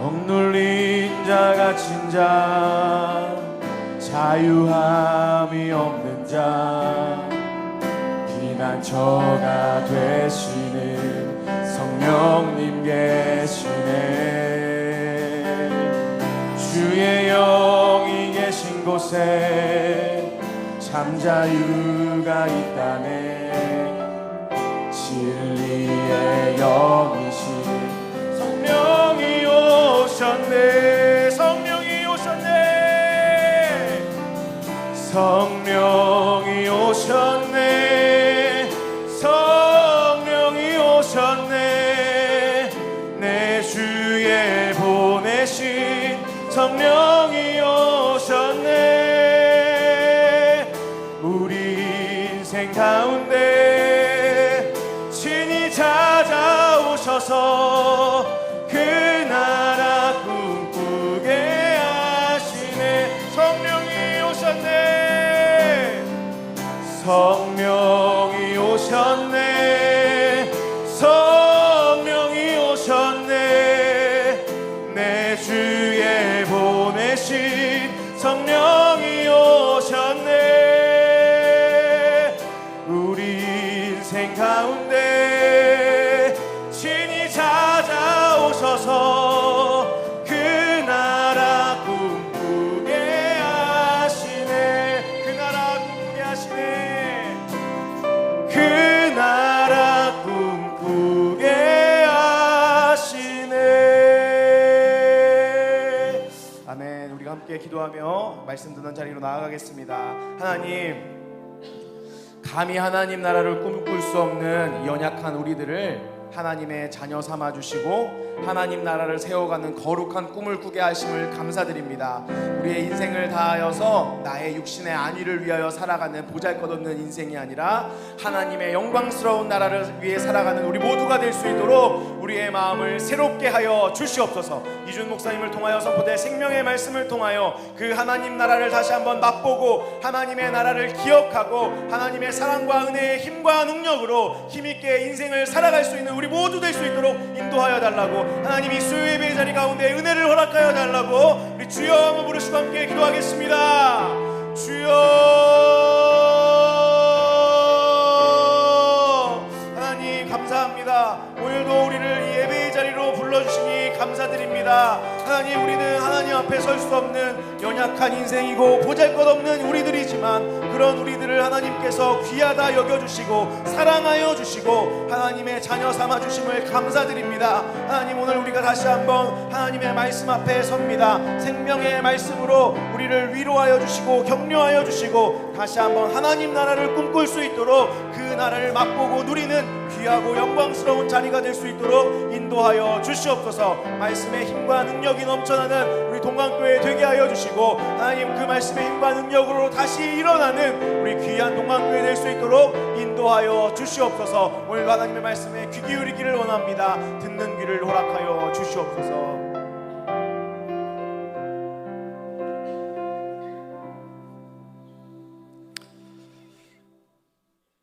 억눌린 자 갇힌 자 자유함이 없는 자 피난처가 되시는 성령님 계시네. 주의 영이 계신 곳에 참 자유가 있다네. 진리의 영이신 성령이 오셨네. 성령이 오셨네. 성령이 오셨네. 성령이 오셨네. 내 주에 보내신 성령이 오셨네. 우리 인생 가운데 친히 찾아오셔서 그 나라 꿈꾸게 하시네. 성령이 오셨네. 성령이 오셨네. 성령이 오셨네. 내 주에 보내신 성령이 오셨네. 우리 인생 가운데 친히 찾아오셔서 그 나라 꿈꾸게 하시네. 그 나라 꿈꾸게 하시네. 그 나라 꿈꾸게 하시네. 아멘. 우리가 함께 기도하며 말씀 듣는 자리로 나아가겠습니다. 하나님, 감히 하나님 나라를 꿈꿀 수 없는 연약한 우리들을 하나님의 자녀 삼아주시고 하나님 나라를 세워가는 거룩한 꿈을 꾸게 하심을 감사드립니다. 우리의 인생을 다하여서 나의 육신의 안위를 위하여 살아가는 보잘것없는 인생이 아니라 하나님의 영광스러운 나라를 위해 살아가는 우리 모두가 될 수 있도록 우리의 마음을 새롭게 하여 주시옵소서. 이준 목사님을 통하여 선포될 생명의 말씀을 통하여 그 하나님 나라를 다시 한번 맛보고 하나님의 나라를 기억하고 하나님의 사랑과 은혜의 힘과 능력으로 힘있게 인생을 살아갈 수 있는 우리 모두 될 수 있도록 인도하여 달라고, 하나님 이 수요 예배 자리 가운데 은혜를 허락하여 달라고 우리 주여 한번 부르시고 함께 기도하겠습니다. 주여. 하나님 감사합니다. 오늘도 우리를 이 예배의 자리로 불러주시니 감사드립니다. 하나님, 우리는 하나님 앞에 설 수 없는 연약한 인생이고 보잘것없는 우리들이지만 그런 우리들을 하나님께서 귀하다 여겨주시고 사랑하여 주시고 하나님의 자녀 삼아주심을 감사드립니다. 하나님, 오늘 우리가 다시 한번 하나님의 말씀 앞에 섭니다. 생명의 말씀으로 우리를 위로하여 주시고 격려하여 주시고 다시 한번 하나님 나라를 꿈꿀 수 있도록 그 나라를 맛보고 누리는 귀하고 영광스러운 자리가 될 수 있도록 인도하여 주시옵소서. 말씀의 힘과 능력이 넘쳐나는 우리 동강교회 되게 하여 주시고 하나님, 그 말씀의 힘과 능력으로 다시 일어나는 우리 귀한 동강교회 될 수 있도록 인도하여 주시옵소서. 오늘도 하나님의 말씀에 귀 기울이기를 원합니다. 듣는 귀를 허락하여 주시옵소서.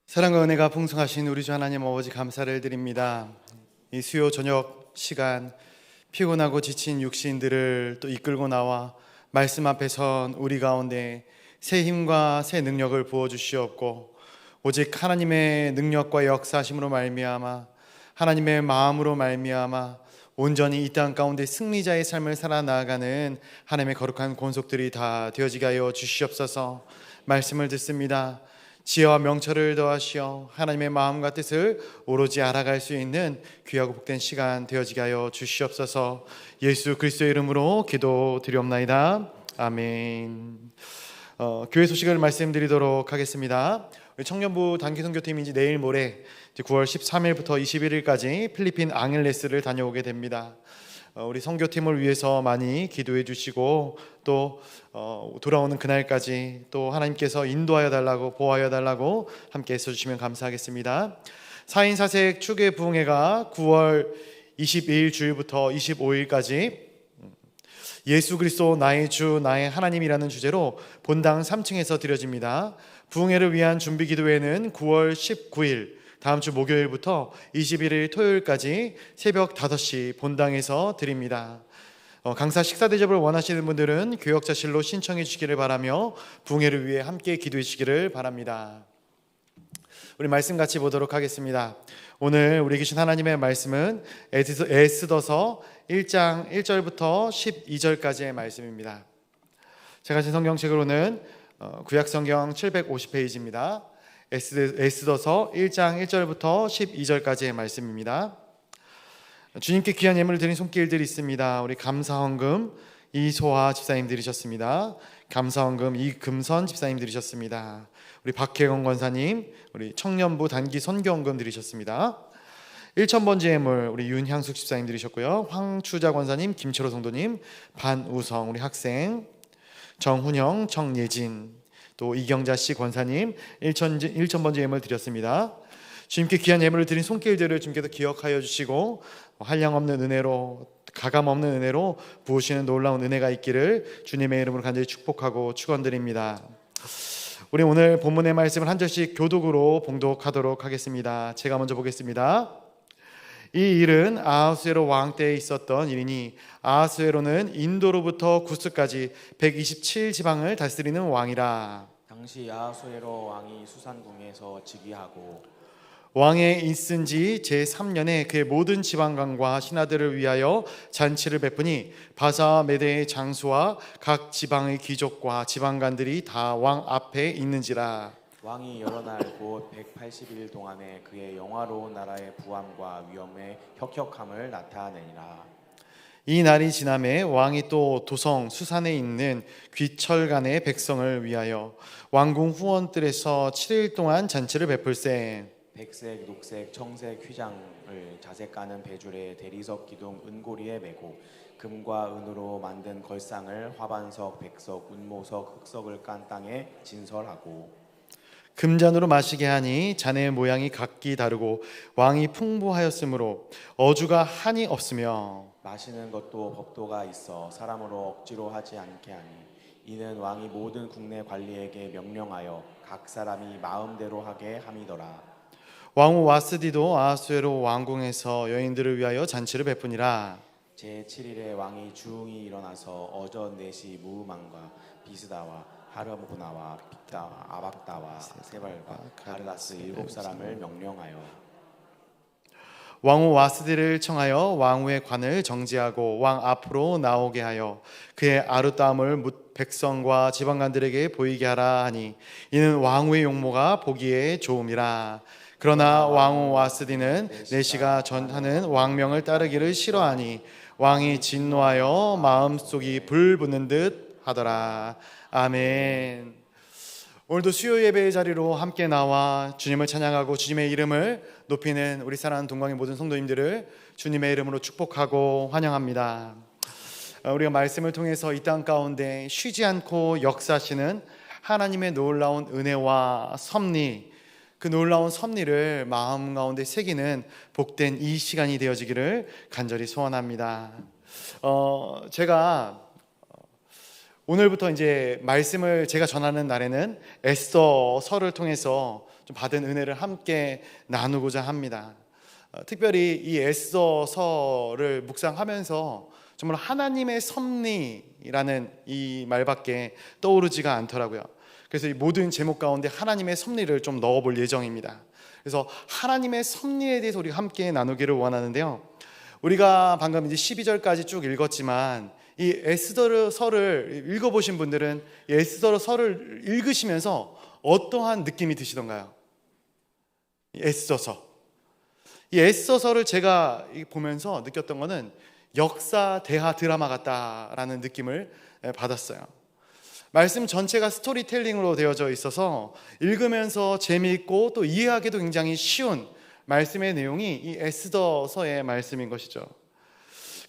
사랑과 은혜가 풍성하신 우리 주 하나님 아버지, 감사를 드립니다. 이 수요 저녁 시간 피곤하고 지친 육신들을 또 이끌고 나와 말씀 앞에 선 우리 가운데 새 힘과 새 능력을 부어주시옵고 오직 하나님의 능력과 역사하심으로 말미암아 하나님의 마음으로 말미암아 온전히 이 땅 가운데 승리자의 삶을 살아나가는 하나님의 거룩한 권속들이 다 되어지게 하여 주시옵소서. 말씀을 듣습니다. 지혜와 명철을 더하시어 하나님의 마음과 뜻을 오로지 알아갈 수 있는 귀하고 복된 시간 되어지게 하여 주시옵소서. 예수 그리스도의 이름으로 기도드리옵나이다. 아멘. 교회 소식을 말씀드리도록 하겠습니다. 우리 청년부 단기선교팀이 이제 내일 모레 9월 13일부터 21일까지 필리핀 앙헬레스를 다녀오게 됩니다. 우리 선교팀을 위해서 많이 기도해 주시고 또 돌아오는 그날까지 또 하나님께서 인도하여 달라고, 보호하여 달라고 함께 애써주시면 감사하겠습니다. 4인 사색 추계 부흥회가 9월 22일 주일부터 25일까지 예수 그리스도 나의 주 나의 하나님이라는 주제로 본당 3층에서 드려집니다. 부흥회를 위한 준비 기도회는 9월 19일 다음 주 목요일부터 21일 토요일까지 새벽 5시 본당에서 드립니다. 강사 식사 대접을 원하시는 분들은 교역자실로 신청해 주시기를 바라며 부흥회를 위해 함께 기도해 주시기를 바랍니다. 우리 말씀 같이 보도록 하겠습니다. 오늘 우리 계신 하나님의 말씀은 에스더서 1장 1절부터 12절까지의 말씀입니다. 제가 가진 성경책으로는 구약성경 750페이지입니다. 에스더서 1장 1절부터 12절까지의 말씀입니다. 주님께 귀한 예물을 드린 손길들이 있습니다. 우리 감사헌금 이소아 집사님 드리셨습니다. 감사헌금 이금선 집사님 드리셨습니다. 우리 박혜건 권사님, 우리 청년부 단기 선교헌금 드리셨습니다. 1,000번째 예물 우리 윤향숙 집사님 드리셨고요. 황추자 권사님, 김철호 성도님, 반우성 우리 학생, 정훈영, 정예진, 또 이경자 씨 권사님 1,000번째 예물 드렸습니다. 주님께 귀한 예물을 드린 손길들을 주님께서 기억하여 주시고 한량없는 은혜로, 가감없는 은혜로 부으시는 놀라운 은혜가 있기를 주님의 이름으로 간절히 축복하고 축원드립니다. 우리 오늘 본문의 말씀을 한 절씩 교독으로 봉독하도록 하겠습니다. 제가 먼저 보겠습니다. 이 일은 아하수에로 왕 때에 있었던 일이니 아하수에로는 인도로부터 구스까지 127지방을 다스리는 왕이라. 당시 아하수에로 왕이 수산궁에서 즉위하고 왕에 있은 지 제3년에 그의 모든 지방관과 신하들을 위하여 잔치를 베푸니 바사 메대의 장수와 각 지방의 귀족과 지방관들이 다 왕 앞에 있는지라. 왕이 여러 날 곧 180일 동안에 그의 영화로운 나라의 부함과 위엄의 혁혁함을 나타내니라. 이 날이 지남에 왕이 또 도성 수산에 있는 귀철간의 백성을 위하여 왕궁 후원들에서 7일 동안 잔치를 베풀세. 백색, 녹색, 청색 휘장을 자색 까는 배줄에 대리석 기둥 은고리에 메고 금과 은으로 만든 걸상을 화반석, 백석, 운모석, 흑석을 깐 땅에 진설하고 금잔으로 마시게 하니 잔의 모양이 각기 다르고 왕이 풍부하였으므로 어주가 한이 없으며 마시는 것도 법도가 있어 사람으로 억지로 하지 않게 하니 이는 왕이 모든 국내 관리에게 명령하여 각 사람이 마음대로 하게 함이더라. 왕후 와스디도 아하수에로 왕궁에서 여인들을 위하여 잔치를 베푸니라. 제7일에 왕이 주웅이 일어나서 어전 넷이 무음왕과 비스다와 하르보나와 빅다와 아박다와 세발과 가르다스 7사람을 명령하여 왕후 와스디를 청하여 왕후의 관을 정지하고 왕 앞으로 나오게 하여 그의 아룻다움을 백성과 지방관들에게 보이게 하라 하니 이는 왕후의 용모가 보기에 좋음이라. 그러나 왕후 와스디는 내시가 전하는 왕명을 따르기를 싫어하니 왕이 진노하여 마음속이 불붙는 듯 하더라. 아멘. 오늘도 수요 예배의 자리로 함께 나와 주님을 찬양하고 주님의 이름을 높이는 우리 사랑하는 동광의 모든 성도님들을 주님의 이름으로 축복하고 환영합니다. 우리가 말씀을 통해서 이 땅 가운데 쉬지 않고 역사하시는 하나님의 놀라운 은혜와 섭리, 그 놀라운 섭리를 마음 가운데 새기는 복된 이 시간이 되어지기를 간절히 소원합니다. 제가 오늘부터 이제 말씀을 제가 전하는 날에는 에스더서를 통해서 좀 받은 은혜를 함께 나누고자 합니다. 특별히 이 에스더서를 묵상하면서 정말 하나님의 섭리라는 이 말밖에 떠오르지가 않더라고요. 그래서 이 모든 제목 가운데 하나님의 섭리를 좀 넣어볼 예정입니다. 그래서 하나님의 섭리에 대해서 우리가 함께 나누기를 원하는데요. 우리가 방금 이제 12절까지 쭉 읽었지만 이 에스더서를 읽어보신 분들은 이 에스더서를 읽으시면서 어떠한 느낌이 드시던가요? 이 에스더서를 제가 보면서 느꼈던 거는 역사 대하 드라마 같다라는 느낌을 받았어요. 말씀 전체가 스토리텔링으로 되어져 있어서 읽으면서 재미있고 또 이해하기도 굉장히 쉬운 말씀의 내용이 이 에스더서의 말씀인 것이죠.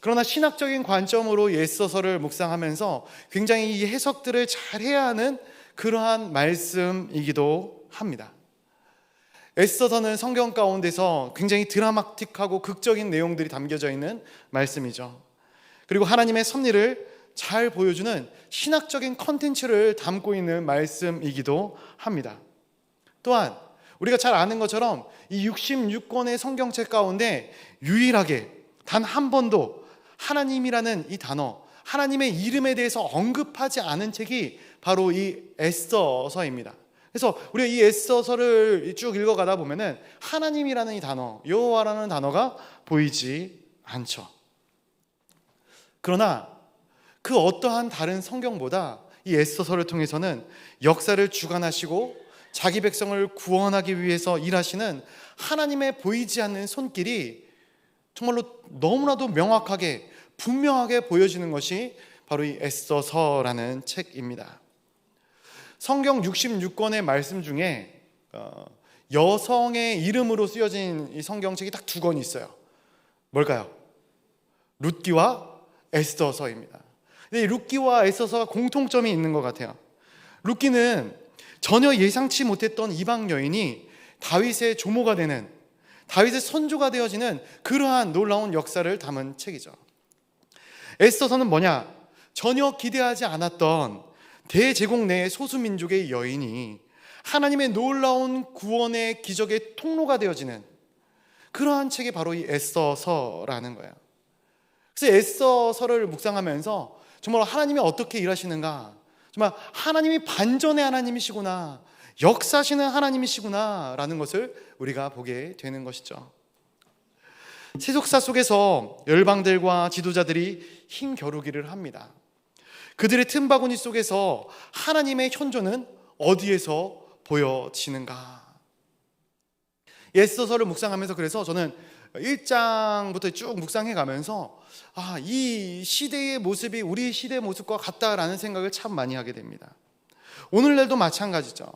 그러나 신학적인 관점으로 이 에스더서를 묵상하면서 굉장히 이 해석들을 잘 해야 하는 그러한 말씀이기도 합니다. 에스더서는 성경 가운데서 굉장히 드라마틱하고 극적인 내용들이 담겨져 있는 말씀이죠. 그리고 하나님의 섭리를 잘 보여주는 신학적인 컨텐츠를 담고 있는 말씀이기도 합니다. 또한 우리가 잘 아는 것처럼 이 66권의 성경책 가운데 유일하게 단 한 번도 하나님이라는 이 단어, 하나님의 이름에 대해서 언급하지 않은 책이 바로 이 에스더서입니다. 그래서 우리가 이 에스더서를 쭉 읽어가다 보면은 하나님이라는 이 단어, 여호와라는 단어가 보이지 않죠. 그러나 그 어떠한 다른 성경보다 이 에스더서를 통해서는 역사를 주관하시고 자기 백성을 구원하기 위해서 일하시는 하나님의 보이지 않는 손길이 정말로 너무나도 명확하게 분명하게 보여지는 것이 바로 이 에스더서라는 책입니다. 성경 66권의 말씀 중에 여성의 이름으로 쓰여진 이 성경책이 딱 2권 있어요. 뭘까요? 룻기와 에스더서입니다. 근데 이 룻기와 에스더서가 공통점이 있는 것 같아요. 룻기는 전혀 예상치 못했던 이방 여인이 다윗의 조모가 되는, 다윗의 선조가 되어지는 그러한 놀라운 역사를 담은 책이죠. 에스더서는 뭐냐? 전혀 기대하지 않았던 대제국 내의 소수민족의 여인이 하나님의 놀라운 구원의 기적의 통로가 되어지는 그러한 책이 바로 이 에스더서라는 거예요. 그래서 에스더서를 묵상하면서 정말 하나님이 어떻게 일하시는가, 정말 하나님이 반전의 하나님이시구나, 역사하시는 하나님이시구나 라는 것을 우리가 보게 되는 것이죠. 세속사 속에서 열방들과 지도자들이 힘겨루기를 합니다. 그들의 틈바구니 속에서 하나님의 현존은 어디에서 보여지는가? 에스더서를 묵상하면서 그래서 저는 1장부터 쭉 묵상해 가면서 이 시대의 모습이 우리 시대의 모습과 같다라는 생각을 참 많이 하게 됩니다. 오늘날도 마찬가지죠.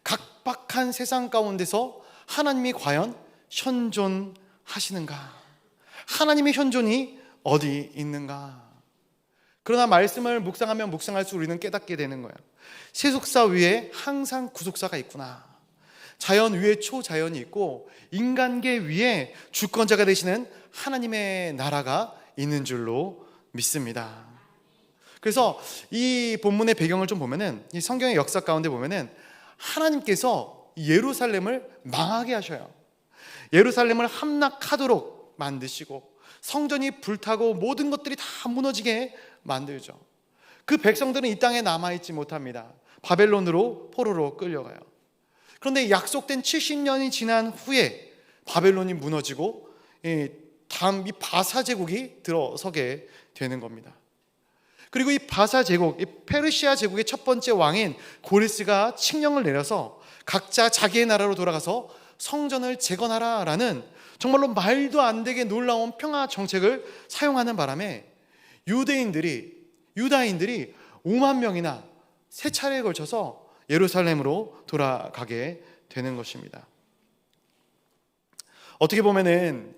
각박한 세상 가운데서 하나님이 과연 현존하시는가? 하나님의 현존이 어디 있는가? 그러나 말씀을 묵상하면 묵상할수록 우리는 깨닫게 되는 거예요. 세속사 위에 항상 구속사가 있구나. 자연 위에 초자연이 있고 인간계 위에 주권자가 되시는 하나님의 나라가 있는 줄로 믿습니다. 그래서 이 본문의 배경을 좀 보면은, 이 성경의 역사 가운데 보면은 하나님께서 예루살렘을 망하게 하셔요. 예루살렘을 함락하도록 만드시고 성전이 불타고 모든 것들이 다 무너지게 만들죠. 그 백성들은 이 땅에 남아있지 못합니다. 바벨론으로 포로로 끌려가요. 그런데 약속된 70년이 지난 후에 바벨론이 무너지고 다음 이 바사 제국이 들어서게 되는 겁니다. 그리고 이 바사 제국, 이 페르시아 제국의 첫 번째 왕인 고레스가 칙령을 내려서 각자 자기의 나라로 돌아가서 성전을 재건하라라는 정말로 말도 안 되게 놀라운 평화 정책을 사용하는 바람에 유다인들이 5만 명이나 3차례에 걸쳐서 예루살렘으로 돌아가게 되는 것입니다. 어떻게 보면은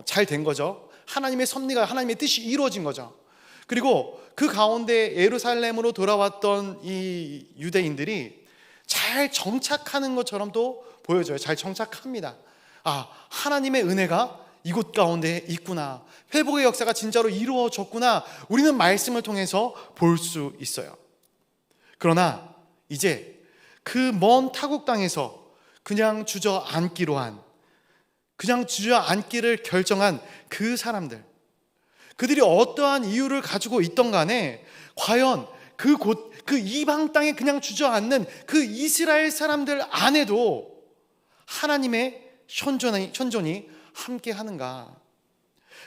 잘 된 거죠. 하나님의 섭리가, 하나님의 뜻이 이루어진 거죠. 그리고 그 가운데 예루살렘으로 돌아왔던 이 유대인들이 잘 정착하는 것처럼 또 보여져요. 잘 정착합니다. 하나님의 은혜가 이곳 가운데 있구나, 회복의 역사가 진짜로 이루어졌구나, 우리는 말씀을 통해서 볼 수 있어요. 그러나 이제 그 먼 타국 땅에서 그냥 주저앉기를 결정한 그 사람들, 그들이 어떠한 이유를 가지고 있던 간에 과연 그 이방 땅에 그냥 주저앉는 그 이스라엘 사람들 안에도 하나님의 현존이 함께 하는가?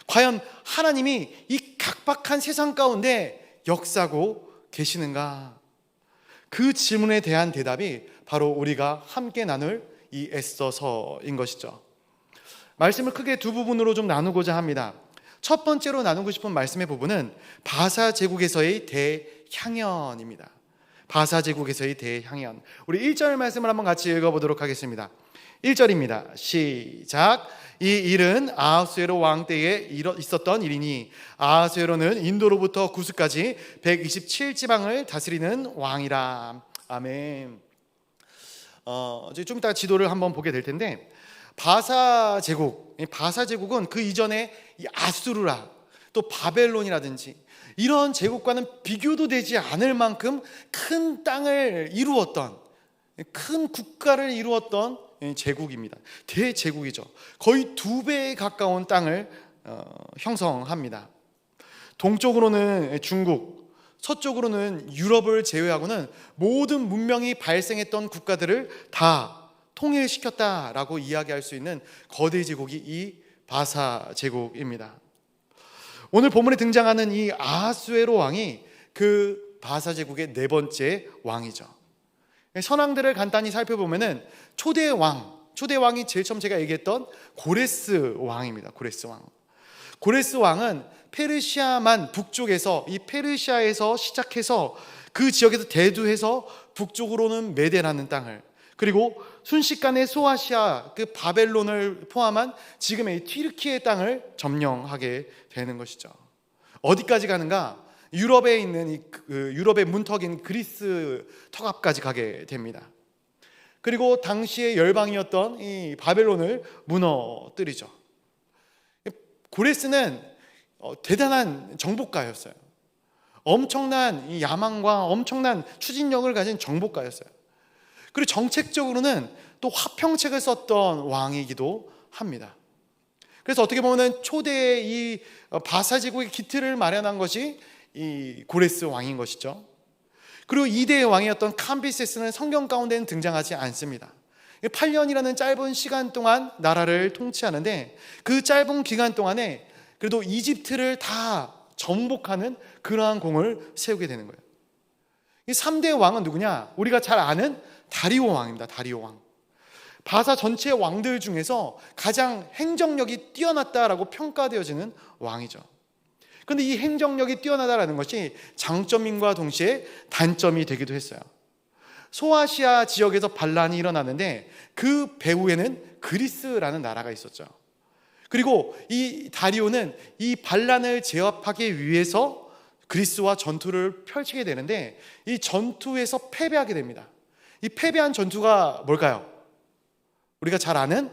과연 하나님이 이 각박한 세상 가운데 역사하고 계시는가? 그 질문에 대한 대답이 바로 우리가 함께 나눌 이 에스더서인 것이죠. 말씀을 크게 2부분으로 좀 나누고자 합니다. 첫 번째로 나누고 싶은 말씀의 부분은 바사 제국에서의 대향연입니다. 바사 제국에서의 대향연. 우리 1절 말씀을 한번 같이 읽어보도록 하겠습니다. 1절입니다. 시작. 이 일은 아하수에로 왕 때에 있었던 일이니 아하수에로는 인도로부터 구스까지 127지방을 다스리는 왕이라. 아멘. 좀 이따 지도를 한번 보게 될 텐데, 바사 제국은 그 이전에 이 아수르라, 또 바벨론이라든지 이런 제국과는 비교도 되지 않을 만큼 큰 땅을 이루었던, 큰 국가를 이루었던 제국입니다. 대제국이죠. 거의 2배에 가까운 땅을 형성합니다. 동쪽으로는 중국, 서쪽으로는 유럽을 제외하고는 모든 문명이 발생했던 국가들을 다 통일시켰다라고 이야기할 수 있는 거대 제국이 이 바사 제국입니다. 오늘 본문에 등장하는 이 아하수에로 왕이 그 바사 제국의 네 번째 왕이죠. 선왕들을 간단히 살펴보면은 초대 왕이 제일 처음 제가 얘기했던 고레스 왕입니다. 고레스 왕은 페르시아만 북쪽에서, 이 페르시아에서 시작해서 그 지역에서 대두해서 북쪽으로는 메데라는 땅을, 그리고 순식간에 소아시아, 그 바벨론을 포함한 지금의 이 튀르키의 땅을 점령하게 되는 것이죠. 어디까지 가는가? 유럽에 있는 유럽의 문턱인 그리스 턱 앞까지 가게 됩니다. 그리고 당시의 열방이었던 이 바벨론을 무너뜨리죠. 고레스는 대단한 정복가였어요. 엄청난 이 야망과 엄청난 추진력을 가진 정복가였어요. 그리고 정책적으로는 또 화평책을 썼던 왕이기도 합니다. 그래서 어떻게 보면 초대의 이 바사 제국의 기틀을 마련한 것이 이 고레스 왕인 것이죠. 그리고 2대의 왕이었던 캄비세스는 성경 가운데는 등장하지 않습니다. 8년이라는 짧은 시간 동안 나라를 통치하는데 그 짧은 기간 동안에 그래도 이집트를 다 정복하는 그러한 공을 세우게 되는 거예요. 이 3대 왕은 누구냐? 우리가 잘 아는 다리오 왕입니다. 다리오 왕. 바사 전체 왕들 중에서 가장 행정력이 뛰어났다라고 평가되어지는 왕이죠. 그런데 이 행정력이 뛰어나다라는 것이 장점인과 동시에 단점이 되기도 했어요. 소아시아 지역에서 반란이 일어났는데 그 배후에는 그리스라는 나라가 있었죠. 그리고 이 다리오는 이 반란을 제압하기 위해서 그리스와 전투를 펼치게 되는데 이 전투에서 패배하게 됩니다. 이 패배한 전투가 뭘까요? 우리가 잘 아는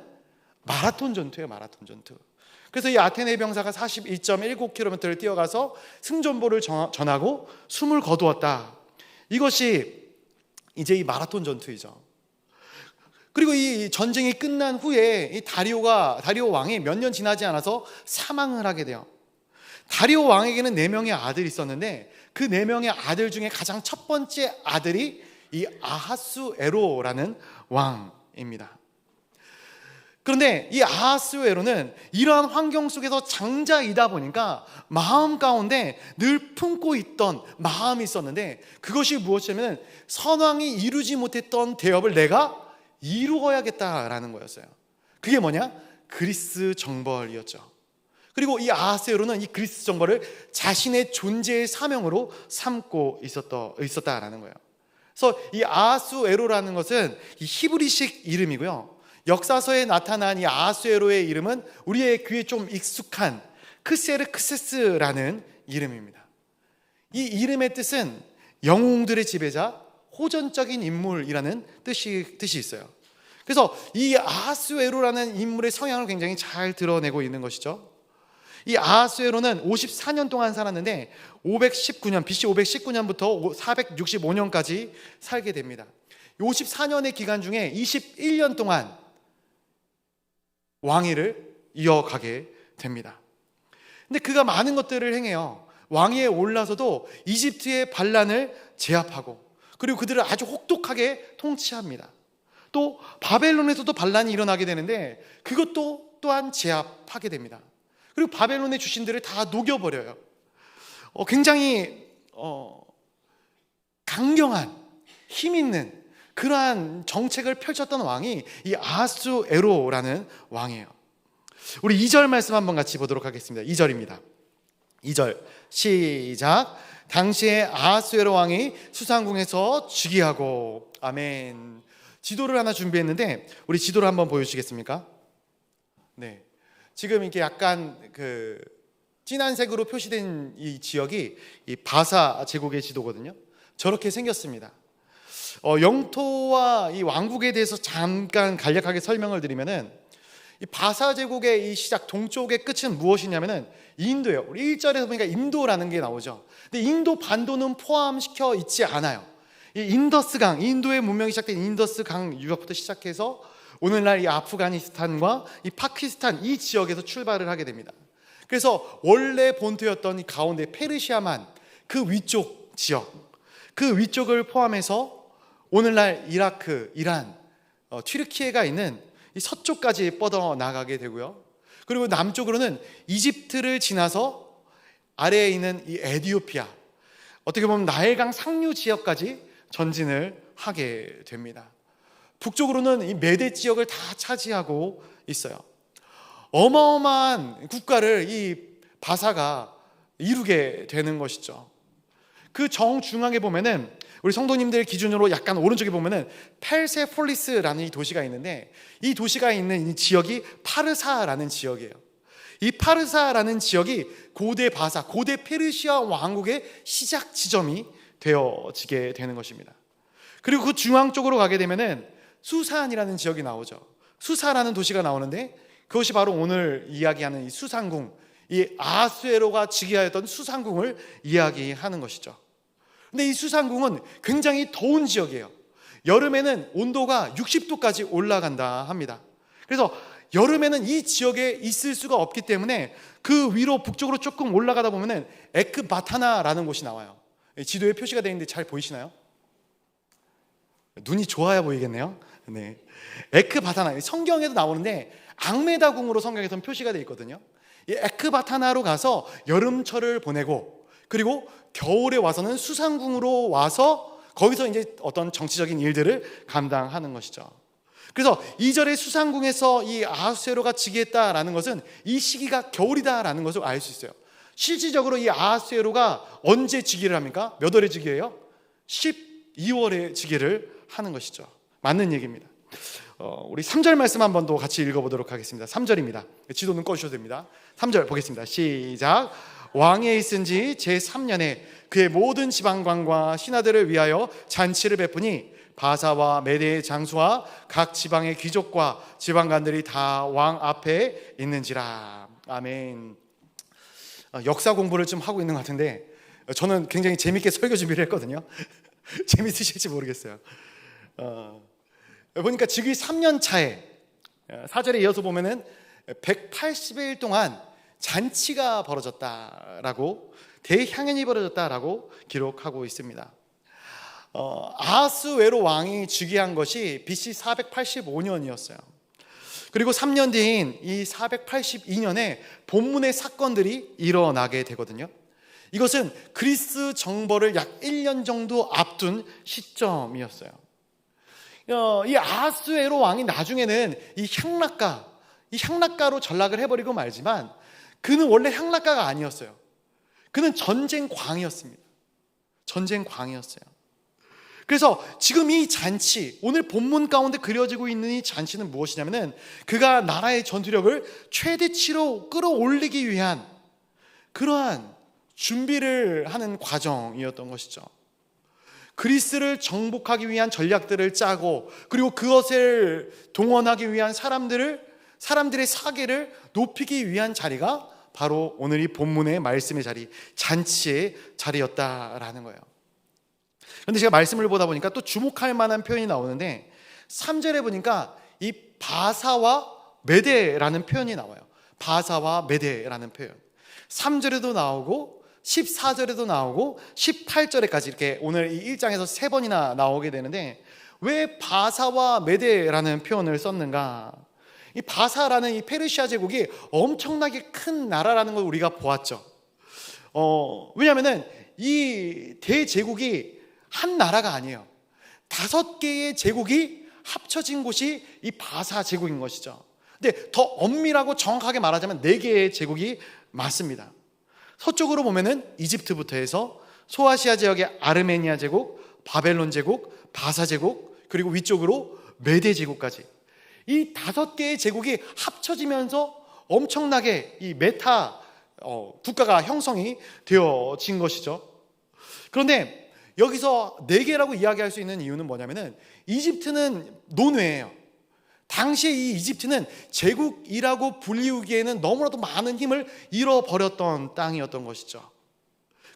마라톤 전투예요. 마라톤 전투. 그래서 이 아테네 병사가 42.19km를 뛰어가서 승전보를 전하고 숨을 거두었다. 이것이 이제 이 마라톤 전투이죠. 그리고 이 전쟁이 끝난 후에 이 다리오 왕이 몇 년 지나지 않아서 사망을 하게 돼요. 다리오 왕에게는 4명의 아들이 있었는데 그 4명의 아들 중에 가장 첫 번째 아들이 이 아하수에로라는 왕입니다. 그런데 이 아하수에로는 이러한 환경 속에서 장자이다 보니까 마음 가운데 늘 품고 있던 마음이 있었는데 그것이 무엇이냐면 선왕이 이루지 못했던 대업을 내가 이루어야겠다라는 거였어요. 그게 뭐냐? 그리스 정벌이었죠. 그리고 이 아하수에로는 이 그리스 정벌을 자신의 존재의 사명으로 삼고 있었다라는 거예요. 그래서 이 아하수에로라는 것은 이 히브리식 이름이고요. 역사서에 나타난 이 아하수에로의 이름은 우리의 귀에 좀 익숙한 크세르크세스라는 이름입니다. 이 이름의 뜻은 영웅들의 지배자, 호전적인 인물이라는 뜻이 있어요. 그래서 이 아하수에로라는 인물의 성향을 굉장히 잘 드러내고 있는 것이죠. 이 아하수에로는 54년 동안 살았는데 BC 519년부터 465년까지 살게 됩니다. 54년의 기간 중에 21년 동안 왕위를 이어가게 됩니다. 근데 그가 많은 것들을 행해요. 왕위에 올라서도 이집트의 반란을 제압하고 그리고 그들을 아주 혹독하게 통치합니다. 또 바벨론에서도 반란이 일어나게 되는데 그것도 또한 제압하게 됩니다. 그리고 바벨론의 주신들을 다 녹여버려요. 굉장히 강경한 힘 있는 그러한 정책을 펼쳤던 왕이 이 아하수에로라는 왕이에요. 우리 2절 말씀 한번 같이 보도록 하겠습니다. 2절입니다. 2절 시작. 당시에 아하수에로 왕이 수상궁에서 즉위하고. 아멘. 지도를 하나 준비했는데 우리 지도를 한번 보여주시겠습니까? 네. 지금 이렇게 약간 진한 색으로 표시된 이 지역이 이 바사 제국의 지도거든요. 저렇게 생겼습니다. 영토와 이 왕국에 대해서 잠깐 간략하게 설명을 드리면은 이 바사 제국의 이 시작 동쪽의 끝은 무엇이냐면은 인도예요. 우리 1절에서 보니까 인도라는 게 나오죠. 근데 인도 반도는 포함시켜 있지 않아요. 이 인더스강, 인도의 문명이 시작된 인더스강 유역부터 시작해서 오늘날 이 아프가니스탄과 이 파키스탄 이 지역에서 출발을 하게 됩니다. 그래서 원래 본토였던 이 가운데 페르시아만 그 위쪽 지역, 그 위쪽을 포함해서 오늘날 이라크, 이란, 튀르키예가 있는 이 서쪽까지 뻗어 나가게 되고요. 그리고 남쪽으로는 이집트를 지나서 아래에 있는 이 에티오피아, 어떻게 보면 나일강 상류 지역까지 전진을 하게 됩니다. 북쪽으로는 이 메대 지역을 다 차지하고 있어요. 어마어마한 국가를 이 바사가 이루게 되는 것이죠. 그 정중앙에 보면은 우리 성도님들 기준으로 약간 오른쪽에 보면은 펠세폴리스라는 이 도시가 있는데, 이 도시가 있는 이 지역이 파르사라는 지역이에요. 이 파르사라는 지역이 고대 바사, 고대 페르시아 왕국의 시작 지점이 되어지게 되는 것입니다. 그리고 그 중앙 쪽으로 가게 되면은 수산이라는 지역이 나오죠. 수사라는 도시가 나오는데, 그것이 바로 오늘 이야기하는 이 수산궁, 이 아하수에로가 즉위하였던 수산궁을 이야기하는 것이죠. 근데 이 수산궁은 굉장히 더운 지역이에요. 여름에는 온도가 60도까지 올라간다 합니다. 그래서 여름에는 이 지역에 있을 수가 없기 때문에 그 위로 북쪽으로 조금 올라가다 보면은 에크바타나라는 곳이 나와요. 지도에 표시가 되어 있는데 잘 보이시나요? 눈이 좋아야 보이겠네요. 네. 에크바타나, 성경에도 나오는데 앙메다궁으로 성경에서는 표시가 되어 있거든요. 이 에크바타나로 가서 여름철을 보내고, 그리고 겨울에 와서는 수산궁으로 와서 거기서 이제 어떤 정치적인 일들을 감당하는 것이죠. 그래서 2절의 수산궁에서 이 아하수에로가 즉위했다라는 것은 이 시기가 겨울이다라는 것을 알 수 있어요. 실질적으로 이 아하수에로가 언제 즉위를 합니까? 몇 월에 즉위해요? 12월에 즉위를 하는 것이죠. 맞는 얘기입니다. 우리 3절 말씀 한 번 더 같이 읽어보도록 하겠습니다. 3절입니다. 지도는 꺼주셔도 됩니다. 3절 보겠습니다. 시작. 왕위에 있은 지 제3년에 그의 모든 지방관과 신하들을 위하여 잔치를 베푸니 바사와 메대의 장수와 각 지방의 귀족과 지방관들이 다 왕 앞에 있는지라. 아멘. 역사 공부를 좀 하고 있는 것 같은데 저는 굉장히 재밌게 설교 준비를 했거든요. 재밌으실지 모르겠어요. 보니까 즉위 3년 차에 4절에 이어서 보면은 180일 동안 잔치가 벌어졌다라고, 대향연이 벌어졌다라고 기록하고 있습니다. 아하수에로 왕이 즉위한 것이 BC 485년이었어요. 그리고 3년 뒤인 이 482년에 본문의 사건들이 일어나게 되거든요. 이것은 그리스 정벌을 약 1년 정도 앞둔 시점이었어요. 이 아하수에로 왕이 나중에는 이 향락가로 전락을 해버리고 말지만 그는 원래 향락가가 아니었어요. 그는 전쟁광이었습니다. 전쟁광이었어요. 그래서 지금 이 잔치, 오늘 본문 가운데 그려지고 있는 이 잔치는 무엇이냐면은 그가 나라의 전투력을 최대치로 끌어올리기 위한 그러한 준비를 하는 과정이었던 것이죠. 그리스를 정복하기 위한 전략들을 짜고, 그리고 그것을 동원하기 위한 사람들의 사계를 높이기 위한 자리가 바로 오늘 이 본문의 말씀의 자리, 잔치의 자리였다라는 거예요. 그런데 제가 말씀을 보다 보니까 또 주목할 만한 표현이 나오는데 3절에 보니까 이 바사와 메대라는 표현이 나와요. 바사와 메대라는 표현. 3절에도 나오고 14절에도 나오고 18절에까지 이렇게 오늘 이 1장에서 3번이나 나오게 되는데, 왜 바사와 메대라는 표현을 썼는가? 이 바사라는 이 페르시아 제국이 엄청나게 큰 나라라는 걸 우리가 보았죠. 왜냐하면은 이 대제국이 한 나라가 아니에요. 5개의 제국이 합쳐진 곳이 이 바사 제국인 것이죠. 근데 더 엄밀하고 정확하게 말하자면 4개의 제국이 맞습니다. 서쪽으로 보면은 이집트부터 해서 소아시아 지역의 아르메니아 제국, 바벨론 제국, 바사 제국, 그리고 위쪽으로 메대 제국까지 이 5개의 제국이 합쳐지면서 엄청나게 이 메타 국가가 형성이 되어진 것이죠. 그런데 여기서 4개라고 이야기할 수 있는 이유는 뭐냐면은 이집트는 논외예요. 당시에 이 이집트는 제국이라고 불리우기에는 너무나도 많은 힘을 잃어버렸던 땅이었던 것이죠.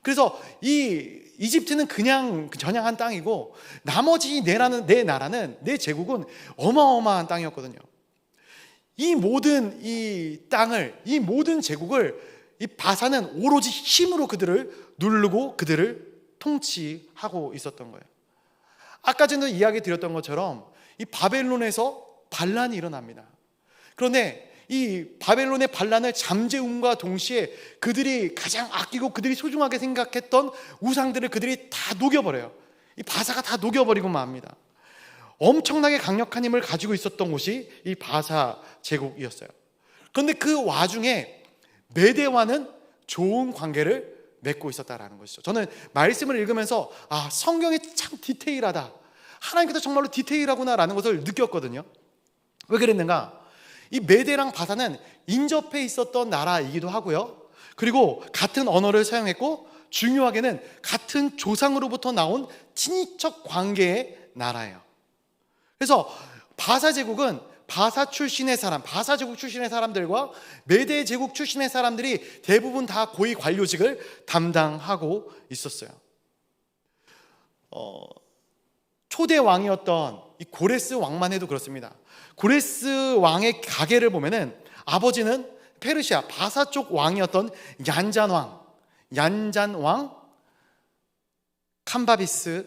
그래서 이 이집트는 그냥 전향한 땅이고, 나머지 네 나라는, 네 제국은 어마어마한 땅이었거든요. 이 모든 이 땅을, 이 모든 제국을 이 바사는 오로지 힘으로 그들을 누르고 그들을 통치하고 있었던 거예요. 아까 전에 이야기 드렸던 것처럼 이 바벨론에서 반란이 일어납니다. 그런데 이 바벨론의 반란을 잠재움과 동시에 그들이 가장 아끼고 그들이 소중하게 생각했던 우상들을 그들이 다 녹여버려요. 이 바사가 다 녹여버리고 맙니다. 엄청나게 강력한 힘을 가지고 있었던 곳이 이 바사 제국이었어요. 그런데 그 와중에 메대와는 좋은 관계를 맺고 있었다라는 것이죠. 저는 말씀을 읽으면서 성경이 참 디테일하다, 하나님께서 정말로 디테일하구나라는 것을 느꼈거든요. 왜 그랬는가? 이 메대랑 바사는 인접해 있었던 나라이기도 하고요, 그리고 같은 언어를 사용했고, 중요하게는 같은 조상으로부터 나온 친인척 관계의 나라예요. 그래서 바사 제국은 바사 출신의 사람, 바사 제국 출신의 사람들과 메대 제국 출신의 사람들이 대부분 다 고위 관료직을 담당하고 있었어요. 초대 왕이었던 이 고레스 왕만 해도 그렇습니다. 고레스 왕의 가계를 보면은 아버지는 페르시아 바사 쪽 왕이었던 얀잔 왕 캄바비스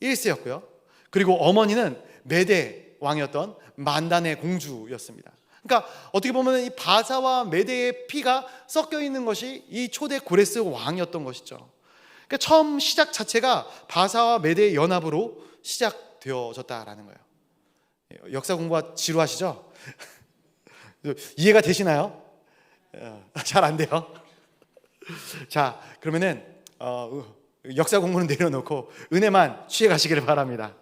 1세였고요. 그리고 어머니는 메대 왕이었던 만단의 공주였습니다. 그러니까 어떻게 보면 이 바사와 메대의 피가 섞여 있는 것이 이 초대 고레스 왕이었던 것이죠. 그러니까 처음 시작 자체가 바사와 메대의 연합으로 시작되어졌다라는 거예요. 역사 공부가 지루하시죠? 이해가 되시나요? 잘 안 돼요. 자, 그러면은 역사 공부는 내려놓고 은혜만 취해 가시기를 바랍니다.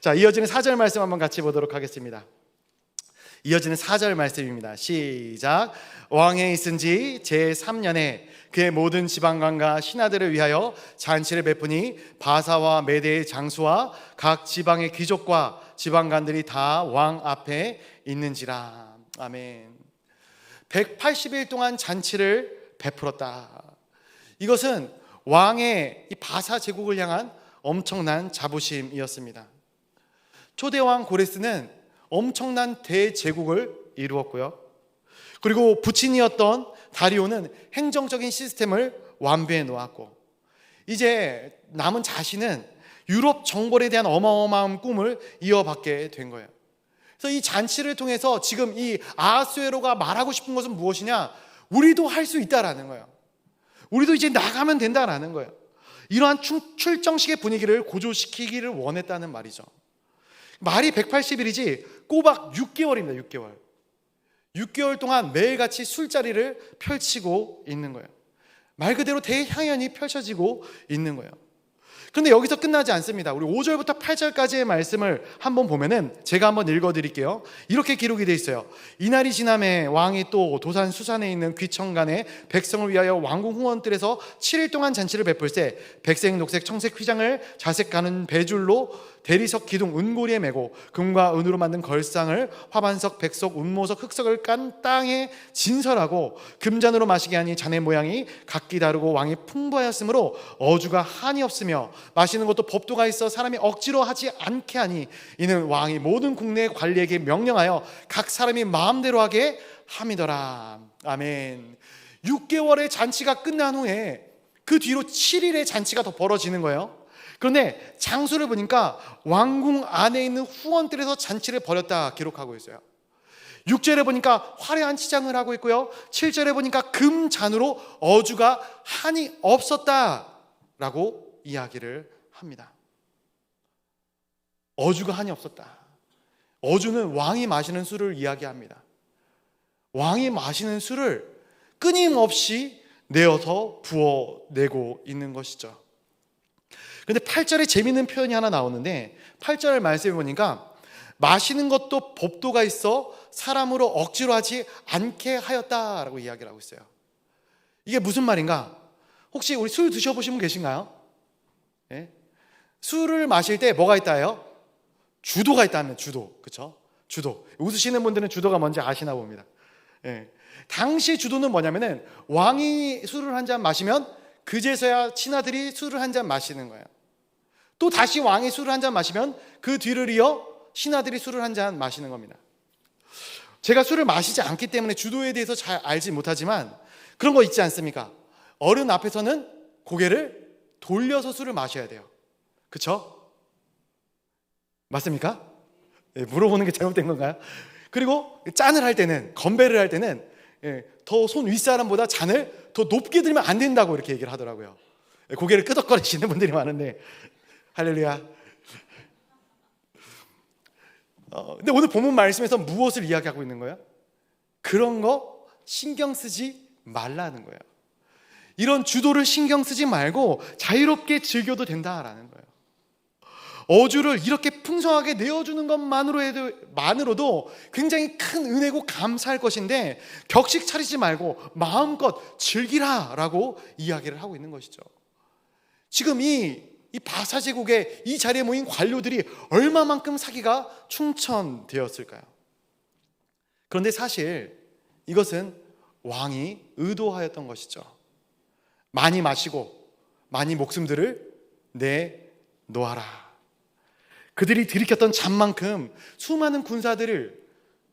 자, 이어지는 4절 말씀 한번 같이 보도록 하겠습니다. 이어지는 4절 말씀입니다. 시작. 왕에 있은 지 제3년에 그의 모든 지방관과 신하들을 위하여 잔치를 베푸니 바사와 메대의 장수와 각 지방의 귀족과 지방관들이 다 왕 앞에 있는지라. 아멘. 180일 동안 잔치를 베풀었다. 이것은 왕의 이 바사 제국을 향한 엄청난 자부심이었습니다. 초대왕 고레스는 엄청난 대제국을 이루었고요, 그리고 부친이었던 다리오는 행정적인 시스템을 완비해 놓았고, 이제 남은 자신은 유럽 정벌에 대한 어마어마한 꿈을 이어받게 된 거예요. 그래서 이 잔치를 통해서 지금 이 아하수에로가 말하고 싶은 것은 무엇이냐? 우리도 할 수 있다라는 거예요. 우리도 이제 나가면 된다라는 거예요. 이러한 출정식의 분위기를 고조시키기를 원했다는 말이죠. 말이 180일이지 꼬박 6개월입니다. 6개월 동안 매일같이 술자리를 펼치고 있는 거예요. 말 그대로 대향연이 펼쳐지고 있는 거예요. 그런데 여기서 끝나지 않습니다. 우리 5절부터 8절까지의 말씀을 한번 보면은 제가 한번 읽어드릴게요. 이렇게 기록이 되어 있어요. 이날이 지남에 왕이 또 도산 수산에 있는 귀청간에 백성을 위하여 왕궁 후원들에서 7일 동안 잔치를 베풀세 백색, 녹색, 청색 휘장을 자색 가는 배줄로 대리석, 기둥, 은고리에 메고 금과 은으로 만든 걸상을 화반석, 백석, 운모석, 흑석을 깐 땅에 진설하고 금잔으로 마시게 하니 잔의 모양이 각기 다르고 왕이 풍부하였으므로 어주가 한이 없으며 마시는 것도 법도가 있어 사람이 억지로 하지 않게 하니 이는 왕이 모든 국내 관리에게 명령하여 각 사람이 마음대로 하게 함이더라. 아멘. 6개월의 잔치가 끝난 후에 그 뒤로 7일의 잔치가 더 벌어지는 거예요. 그런데 장소를 보니까 왕궁 안에 있는 후원들에서 잔치를 벌였다 기록하고 있어요. 6절에 보니까 화려한 치장을 하고 있고요, 7절에 보니까 금잔으로 어주가 한이 없었다라고 이야기를 합니다. 어주가 한이 없었다. 어주는 왕이 마시는 술을 이야기합니다. 왕이 마시는 술을 끊임없이 내어서 부어내고 있는 것이죠. 그런데 8절에 재미있는 표현이 하나 나오는데, 8절 말씀해 보니까 마시는 것도 법도가 있어 사람으로 억지로 하지 않게 하였다라고 이야기를 하고 있어요. 이게 무슨 말인가? 혹시 우리 술 드셔보신 분 계신가요? 네? 술을 마실 때 뭐가 있다요? 주도가 있다면 주도, 그렇죠? 주도. 웃으시는 분들은 주도가 뭔지 아시나 봅니다. 네. 당시 주도는 뭐냐면은 왕이 술을 한 잔 마시면 그제서야 신하들이 술을 한 잔 마시는 거예요. 또 다시 왕이 술을 한 잔 마시면 그 뒤를 이어 신하들이 술을 한 잔 마시는 겁니다. 제가 술을 마시지 않기 때문에 주도에 대해서 잘 알지 못하지만 그런 거 있지 않습니까? 어른 앞에서는 고개를 돌려서 술을 마셔야 돼요. 그쵸? 맞습니까? 예, 물어보는 게 잘못된 건가요? 그리고 짠을 할 때는, 건배를 할 때는 더 손 윗사람보다 잔을 더 높게 들면 안 된다고 이렇게 얘기를 하더라고요. 고개를 끄덕거리시는 분들이 많은데 할렐루야. 근데 오늘 본문 말씀에서 무엇을 이야기하고 있는 거예요? 그런 거 신경 쓰지 말라는 거예요. 이런 주도를 신경 쓰지 말고 자유롭게 즐겨도 된다라는 거예요. 어주를 이렇게 풍성하게 내어주는 것만으로도 굉장히 큰 은혜고 감사할 것인데 격식 차리지 말고 마음껏 즐기라라고 이야기를 하고 있는 것이죠. 지금 이 바사제국의 이 자리에 모인 관료들이 얼마만큼 사기가 충천되었을까요? 그런데 사실 이것은 왕이 의도하였던 것이죠. 많이 마시고 많이 목숨들을 내놓아라. 그들이 들이켰던 잔만큼 수많은 군사들을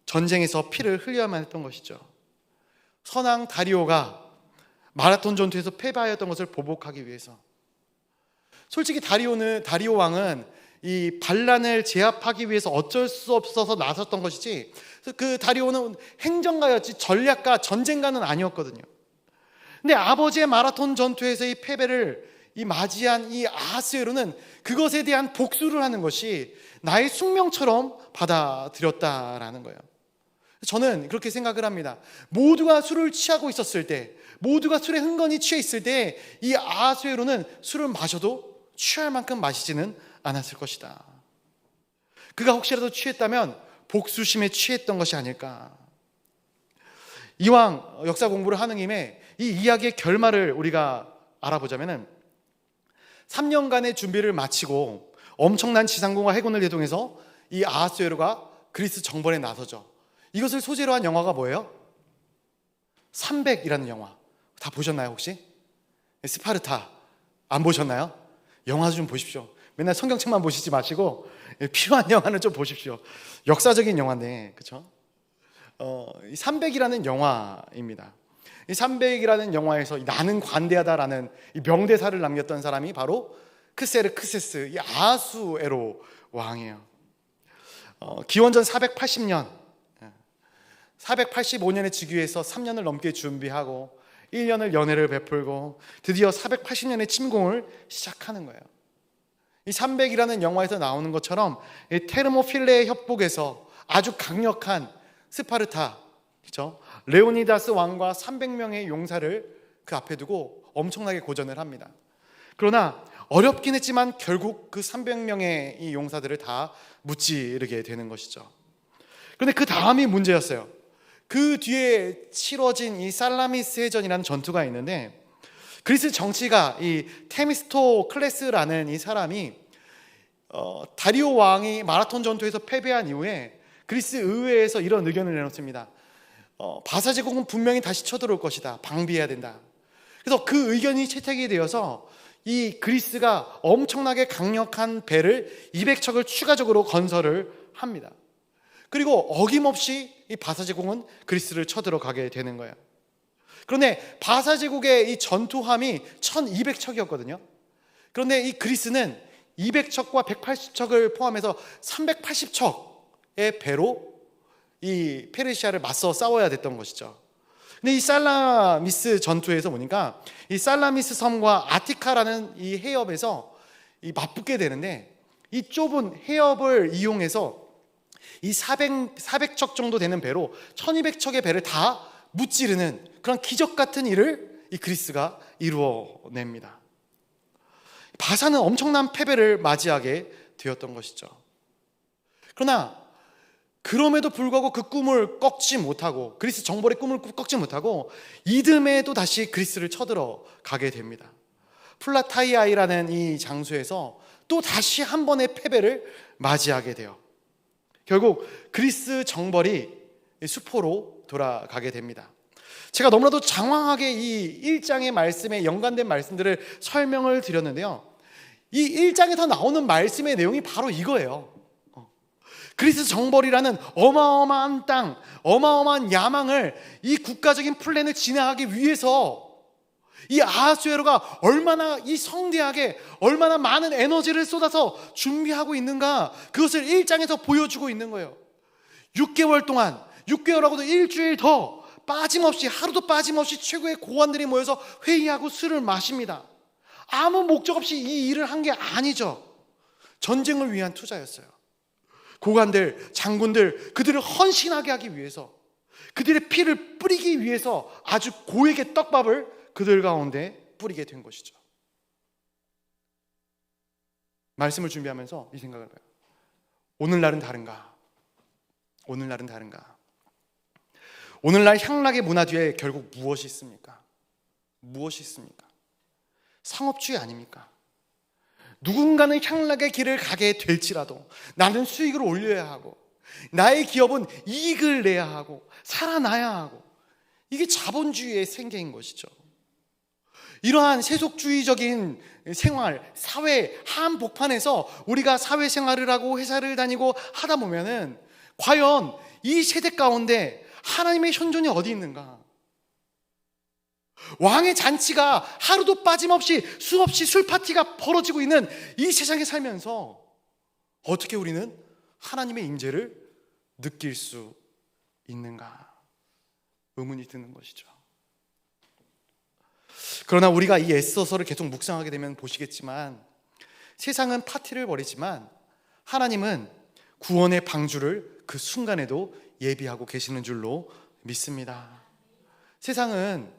전쟁에서 피를 흘려야만 했던 것이죠. 선왕 다리오가 마라톤 전투에서 패배하였던 것을 보복하기 위해서, 솔직히 다리오 왕은 이 반란을 제압하기 위해서 어쩔 수 없어서 나섰던 것이지, 그 다리오는 행정가였지 전략가, 전쟁가는 아니었거든요. 근데 아버지의 마라톤 전투에서의 패배를 맞이한 이 아하스웨로는 그것에 대한 복수를 하는 것이 나의 숙명처럼 받아들였다라는 거예요. 저는 그렇게 생각을 합니다. 모두가 술을 취하고 있었을 때, 모두가 술에 흥건히 취해 있을 때 이 아하스웨로는 술을 마셔도 취할 만큼 마시지는 않았을 것이다. 그가 혹시라도 취했다면 복수심에 취했던 것이 아닐까. 이왕 역사 공부를 하는 김에 이 이야기의 결말을 우리가 알아보자면은 3년간의 준비를 마치고 엄청난 지상군과 해군을 대동해서 이 아하스웨로가 그리스 정벌에 나서죠. 이것을 소재로 한 영화가 뭐예요? 300이라는 영화. 다 보셨나요 혹시? 스파르타 안 보셨나요? 영화 좀 보십시오. 맨날 성경책만 보시지 마시고 필요한 영화는 좀 보십시오. 역사적인 영화인데, 그렇죠? 이 300이라는 영화입니다. 이 300이라는 영화에서 나는 관대하다라는 이 명대사를 남겼던 사람이 바로 크세르크세스, 이 아하수에로 왕이에요. 기원전 480년, 485년에 즉위해서 3년을 넘게 준비하고 1년을 연회를 베풀고 드디어 480년의 침공을 시작하는 거예요. 이 300이라는 영화에서 나오는 것처럼 이 테르모필레의 협곡에서 아주 강력한 스파르타, 그렇죠? 레오니다스 왕과 300명의 용사를 그 앞에 두고 엄청나게 고전을 합니다. 그러나 어렵긴 했지만 결국 그 300명의 이 용사들을 다 무찌르게 되는 것이죠. 그런데 그 다음이 문제였어요. 그 뒤에 치러진 이 살라미스 해전이라는 전투가 있는데, 그리스 정치가 이 테미스토클레스라는 이 사람이 다리오 왕이 마라톤 전투에서 패배한 이후에 그리스 의회에서 이런 의견을 내놓습니다. 바사제국은 분명히 다시 쳐들어올 것이다. 방비해야 된다. 그래서 그 의견이 채택이 되어서 이 그리스가 엄청나게 강력한 배를 200척을 추가적으로 건설을 합니다. 그리고 어김없이 이 바사제국은 그리스를 쳐들어가게 되는 거예요. 그런데 바사제국의 이 전투함이 1200척이었거든요. 그런데 이 그리스는 200척과 180척을 포함해서 380척의 배로 이 페르시아를 맞서 싸워야 됐던 것이죠. 근데 이 살라미스 전투에서 보니까 이 살라미스 섬과 아티카라는 이 해협에서 이 맞붙게 되는데, 이 좁은 해협을 이용해서 이 400척 정도 되는 배로 1200척의 배를 다 무찌르는 그런 기적 같은 일을 이 그리스가 이루어냅니다. 바사는 엄청난 패배를 맞이하게 되었던 것이죠. 그러나 그럼에도 불구하고 그 꿈을 꺾지 못하고, 그리스 정벌의 꿈을 꺾지 못하고 이듬해에도 다시 그리스를 쳐들어가게 됩니다. 플라타이아이라는 이 장소에서 또 다시 한 번의 패배를 맞이하게 돼요. 결국 그리스 정벌이 수포로 돌아가게 됩니다. 제가 너무나도 장황하게 이 1장의 말씀에 연관된 말씀들을 설명을 드렸는데요, 이 1장에서 나오는 말씀의 내용이 바로 이거예요. 그리스 정벌이라는 어마어마한 땅, 어마어마한 야망을, 이 국가적인 플랜을 진행하기 위해서 이 아하수에로가 얼마나 이 성대하게, 얼마나 많은 에너지를 쏟아서 준비하고 있는가, 그것을 1장에서 보여주고 있는 거예요. 6개월 동안, 6개월하고도 일주일 더 빠짐없이, 하루도 빠짐없이 최고의 고관들이 모여서 회의하고 술을 마십니다. 아무 목적 없이 이 일을 한 게 아니죠. 전쟁을 위한 투자였어요. 고관들, 장군들, 그들을 헌신하게 하기 위해서, 그들의 피를 뿌리기 위해서 아주 고액의 떡밥을 그들 가운데 뿌리게 된 것이죠. 말씀을 준비하면서 이 생각을 해요. 오늘날은 다른가? 오늘날은 다른가? 오늘날 향락의 문화 뒤에 결국 무엇이 있습니까? 무엇이 있습니까? 상업주의 아닙니까? 누군가는 향락의 길을 가게 될지라도 나는 수익을 올려야 하고, 나의 기업은 이익을 내야 하고, 살아나야 하고, 이게 자본주의의 생계인 것이죠. 이러한 세속주의적인 생활, 사회 한복판에서 우리가 사회생활을 하고 회사를 다니고 하다 보면은 과연 이 세대 가운데 하나님의 현존이 어디 있는가? 왕의 잔치가 하루도 빠짐없이 수없이 술 파티가 벌어지고 있는 이 세상에 살면서 어떻게 우리는 하나님의 임재를 느낄 수 있는가? 의문이 드는 것이죠. 그러나 우리가 이 에스더서를 계속 묵상하게 되면 보시겠지만, 세상은 파티를 벌이지만 하나님은 구원의 방주를 그 순간에도 예비하고 계시는 줄로 믿습니다. 세상은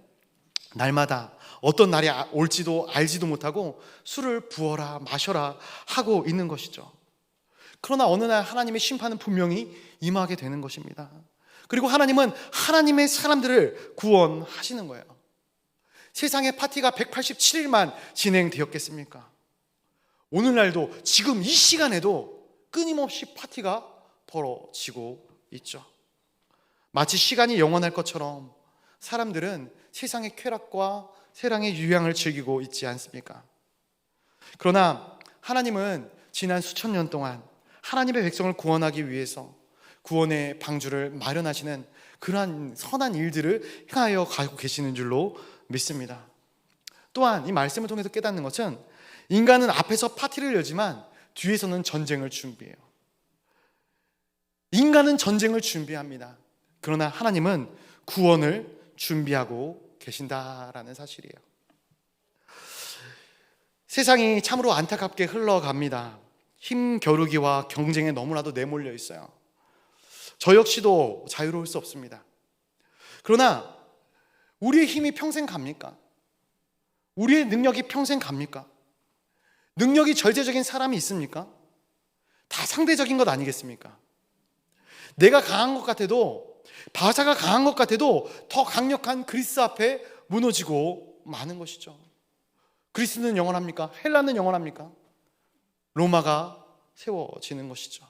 날마다 어떤 날이 올지도 알지도 못하고 술을 부어라 마셔라 하고 있는 것이죠. 그러나 어느 날 하나님의 심판은 분명히 임하게 되는 것입니다. 그리고 하나님은 하나님의 사람들을 구원하시는 거예요. 세상의 파티가 187일만 진행되었겠습니까? 오늘날도 지금 이 시간에도 끊임없이 파티가 벌어지고 있죠. 마치 시간이 영원할 것처럼 사람들은 세상의 쾌락과 세상의 유향을 즐기고 있지 않습니까? 그러나 하나님은 지난 수천 년 동안 하나님의 백성을 구원하기 위해서 구원의 방주를 마련하시는 그러한 선한 일들을 행하여 가고 계시는 줄로 믿습니다. 또한 이 말씀을 통해서 깨닫는 것은 인간은 앞에서 파티를 열지만 뒤에서는 전쟁을 준비해요. 인간은 전쟁을 준비합니다. 그러나 하나님은 구원을 준비하고 계신다라는 사실이에요. 세상이 참으로 안타깝게 흘러갑니다. 힘겨루기와 경쟁에 너무나도 내몰려 있어요. 저 역시도 자유로울 수 없습니다. 그러나 우리의 힘이 평생 갑니까? 우리의 능력이 평생 갑니까? 능력이 절대적인 사람이 있습니까? 다 상대적인 것 아니겠습니까? 내가 강한 것 같아도, 바사가 강한 것 같아도 더 강력한 그리스 앞에 무너지고 마는 것이죠. 그리스는 영원합니까? 헬라는 영원합니까? 로마가 세워지는 것이죠.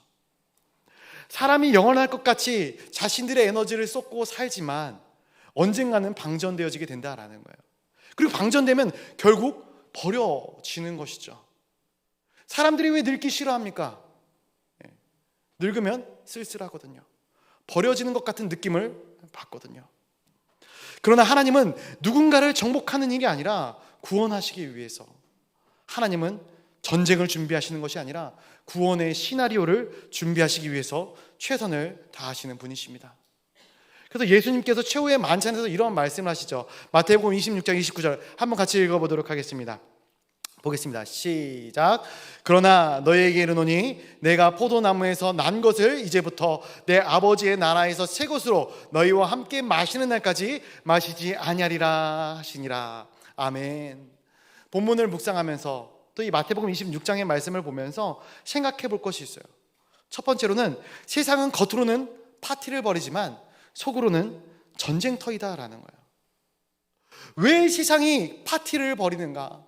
사람이 영원할 것 같이 자신들의 에너지를 쏟고 살지만 언젠가는 방전되어지게 된다라는 거예요. 그리고 방전되면 결국 버려지는 것이죠. 사람들이 왜 늙기 싫어합니까? 늙으면 쓸쓸하거든요. 버려지는 것 같은 느낌을 받거든요. 그러나 하나님은 누군가를 정복하는 일이 아니라 구원하시기 위해서, 하나님은 전쟁을 준비하시는 것이 아니라 구원의 시나리오를 준비하시기 위해서 최선을 다하시는 분이십니다. 그래서 예수님께서 최후의 만찬에서 이런 말씀을 하시죠. 마태복음 26장 29절 한번 같이 읽어보도록 하겠습니다. 보겠습니다. 시작. 그러나 너희에게 이르노니 내가 포도나무에서 난 것을 이제부터 내 아버지의 나라에서 새 것으로 너희와 함께 마시는 날까지 마시지 아니하리라 하시니라. 아멘. 본문을 묵상하면서 또 이 마태복음 26장의 말씀을 보면서 생각해 볼 것이 있어요. 첫 번째로는 세상은 겉으로는 파티를 벌이지만 속으로는 전쟁터이다라는 거예요. 왜 세상이 파티를 벌이는가?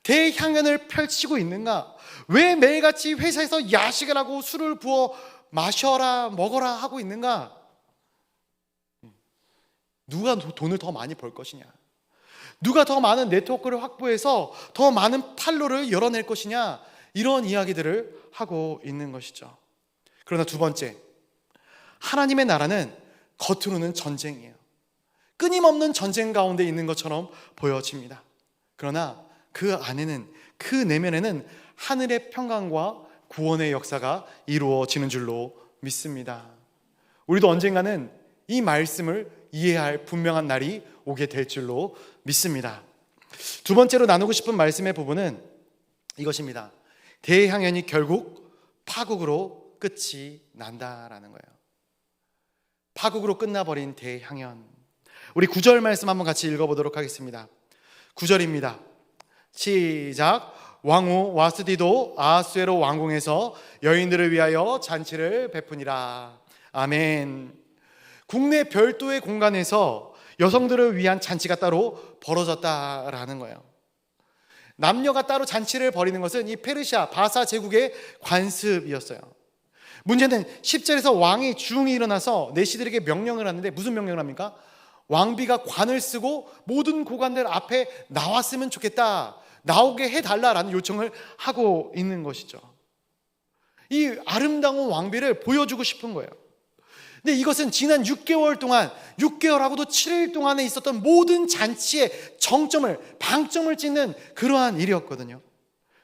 대향연을 펼치고 있는가? 왜 매일같이 회사에서 야식을 하고 술을 부어 마셔라 먹어라 하고 있는가? 누가 돈을 더 많이 벌 것이냐? 누가 더 많은 네트워크를 확보해서 더 많은 판로를 열어낼 것이냐? 이런 이야기들을 하고 있는 것이죠. 그러나 두 번째, 하나님의 나라는 겉으로는 전쟁이에요. 끊임없는 전쟁 가운데 있는 것처럼 보여집니다. 그러나 그 안에는, 그 내면에는 하늘의 평강과 구원의 역사가 이루어지는 줄로 믿습니다. 우리도 언젠가는 이 말씀을 이해할 분명한 날이 오게 될 줄로 믿습니다. 두 번째로 나누고 싶은 말씀의 부분은 이것입니다. 대항연이 결국 파국으로 끝이 난다라는 거예요. 파국으로 끝나버린 대항연. 우리 9절 말씀 한번 같이 읽어보도록 하겠습니다. 9절입니다. 시작. 왕후 와스디도 아하수에로 왕궁에서 여인들을 위하여 잔치를 베푸니라. 아멘. 국내 별도의 공간에서 여성들을 위한 잔치가 따로 벌어졌다라는 거예요. 남녀가 따로 잔치를 벌이는 것은 이 페르시아 바사 제국의 관습이었어요. 문제는 10절에서 왕이 중이 일어나서 내시들에게 명령을 하는데 무슨 명령을 합니까? 왕비가 관을 쓰고 모든 고관들 앞에 나왔으면 좋겠다, 나오게 해달라라는 요청을 하고 있는 것이죠. 이 아름다운 왕비를 보여주고 싶은 거예요. 근데 이것은 지난 6개월 동안, 6개월하고도 7일 동안에 있었던 모든 잔치의 정점을, 방점을 찍는 그러한 일이었거든요.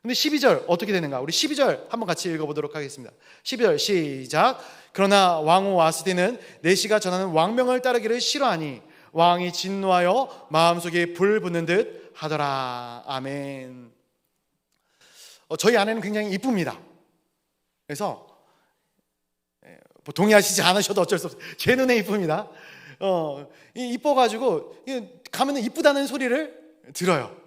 근데 12절 어떻게 되는가? 우리 12절 한번 같이 읽어보도록 하겠습니다. 12절 시작. 그러나 왕후 와스디는 내시가 전하는 왕명을 따르기를 싫어하니 왕이 진노하여 마음속에 불 붙는 듯 하더라. 아멘. 저희 아내는 굉장히 이쁩니다. 그래서 동의하시지 않으셔도 어쩔 수 없어요. 제 눈에 이쁩니다. 이뻐가지고 가면 이쁘다는 소리를 들어요.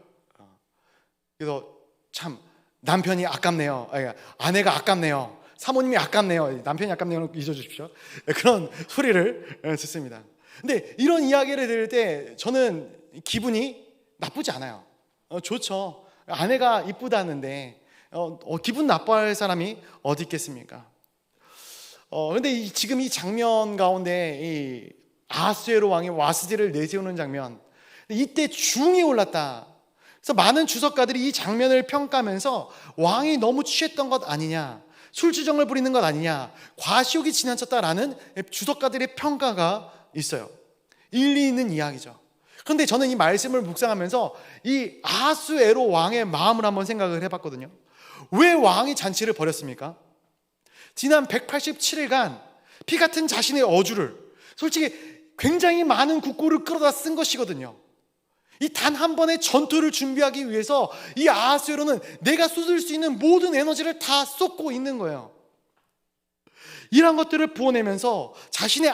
그래서 참 남편이 아깝네요. 아내가 아깝네요. 사모님이 아깝네요. 남편이 아깝네요. 잊어주십시오. 그런 소리를 듣습니다. 근데 이런 이야기를 들을 때 저는 기분이 나쁘지 않아요. 좋죠. 아내가 이쁘다는데 기분 나빠할 사람이 어디 있겠습니까? 근데 지금 이 장면 가운데 이 아하수에로 왕이 와스디를 내세우는 장면, 이때 중이 올랐다. 그래서 많은 주석가들이 이 장면을 평가하면서 왕이 너무 취했던 것 아니냐, 술주정을 부리는 것 아니냐, 과시욕이 지나쳤다라는 주석가들의 평가가 있어요. 일리 있는 이야기죠. 그런데 저는 이 말씀을 묵상하면서 이 아하수에로 왕의 마음을 한번 생각을 해봤거든요. 왜 왕이 잔치를 벌였습니까? 지난 187일간 피 같은 자신의 어주를, 솔직히 굉장히 많은 국고를 끌어다 쓴 것이거든요. 이 단 한 번의 전투를 준비하기 위해서 이 아하수에로는 내가 쏟을 수 있는 모든 에너지를 다 쏟고 있는 거예요. 이러한 것들을 부어내면서 자신의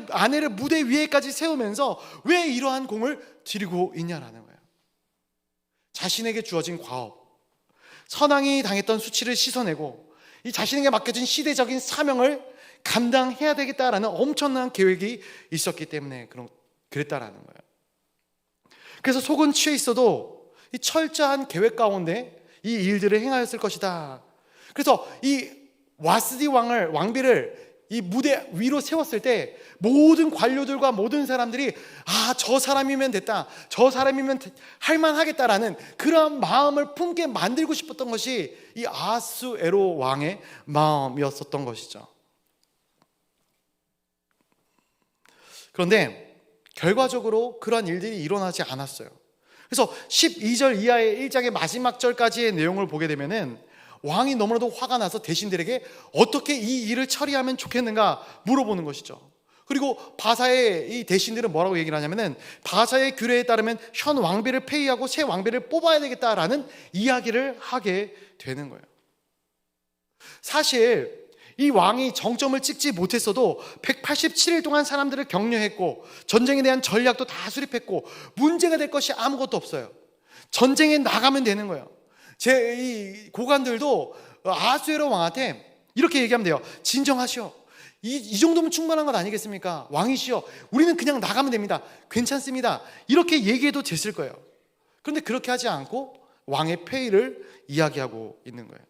아내를 무대 위에까지 세우면서 왜 이러한 공을 들이고 있냐라는 거예요. 자신에게 주어진 과업, 선왕이 당했던 수치를 씻어내고 이 자신에게 맡겨진 시대적인 사명을 감당해야 되겠다라는 엄청난 계획이 있었기 때문에 그랬다라는 거예요. 그래서 속은 취해 있어도 이 철저한 계획 가운데 이 일들을 행하였을 것이다. 그래서 이 와스디 왕비를 이 무대 위로 세웠을 때 모든 관료들과 모든 사람들이 저 사람이면 됐다, 저 사람이면 할만하겠다라는 그러한 마음을 품게 만들고 싶었던 것이 이 아하수에로 왕의 마음이었었던 것이죠. 그런데 결과적으로 그러한 일들이 일어나지 않았어요. 그래서 12절 이하의 1장의 마지막 절까지의 내용을 보게 되면은 왕이 너무나도 화가 나서 대신들에게 어떻게 이 일을 처리하면 좋겠는가 물어보는 것이죠. 그리고 바사의 이 대신들은 뭐라고 얘기를 하냐면은 바사의 규례에 따르면 현 왕비를 폐위하고 새 왕비를 뽑아야 되겠다라는 이야기를 하게 되는 거예요. 사실 이 왕이 정점을 찍지 못했어도 187일 동안 사람들을 격려했고 전쟁에 대한 전략도 다 수립했고 문제가 될 것이 아무것도 없어요. 전쟁에 나가면 되는 거예요. 제 이 고관들도 아하수에로 왕한테 이렇게 얘기하면 돼요. 진정하시오. 이 정도면 충분한 것 아니겠습니까? 왕이시여, 우리는 그냥 나가면 됩니다. 괜찮습니다. 이렇게 얘기해도 됐을 거예요. 그런데 그렇게 하지 않고 왕의 폐위를 이야기하고 있는 거예요.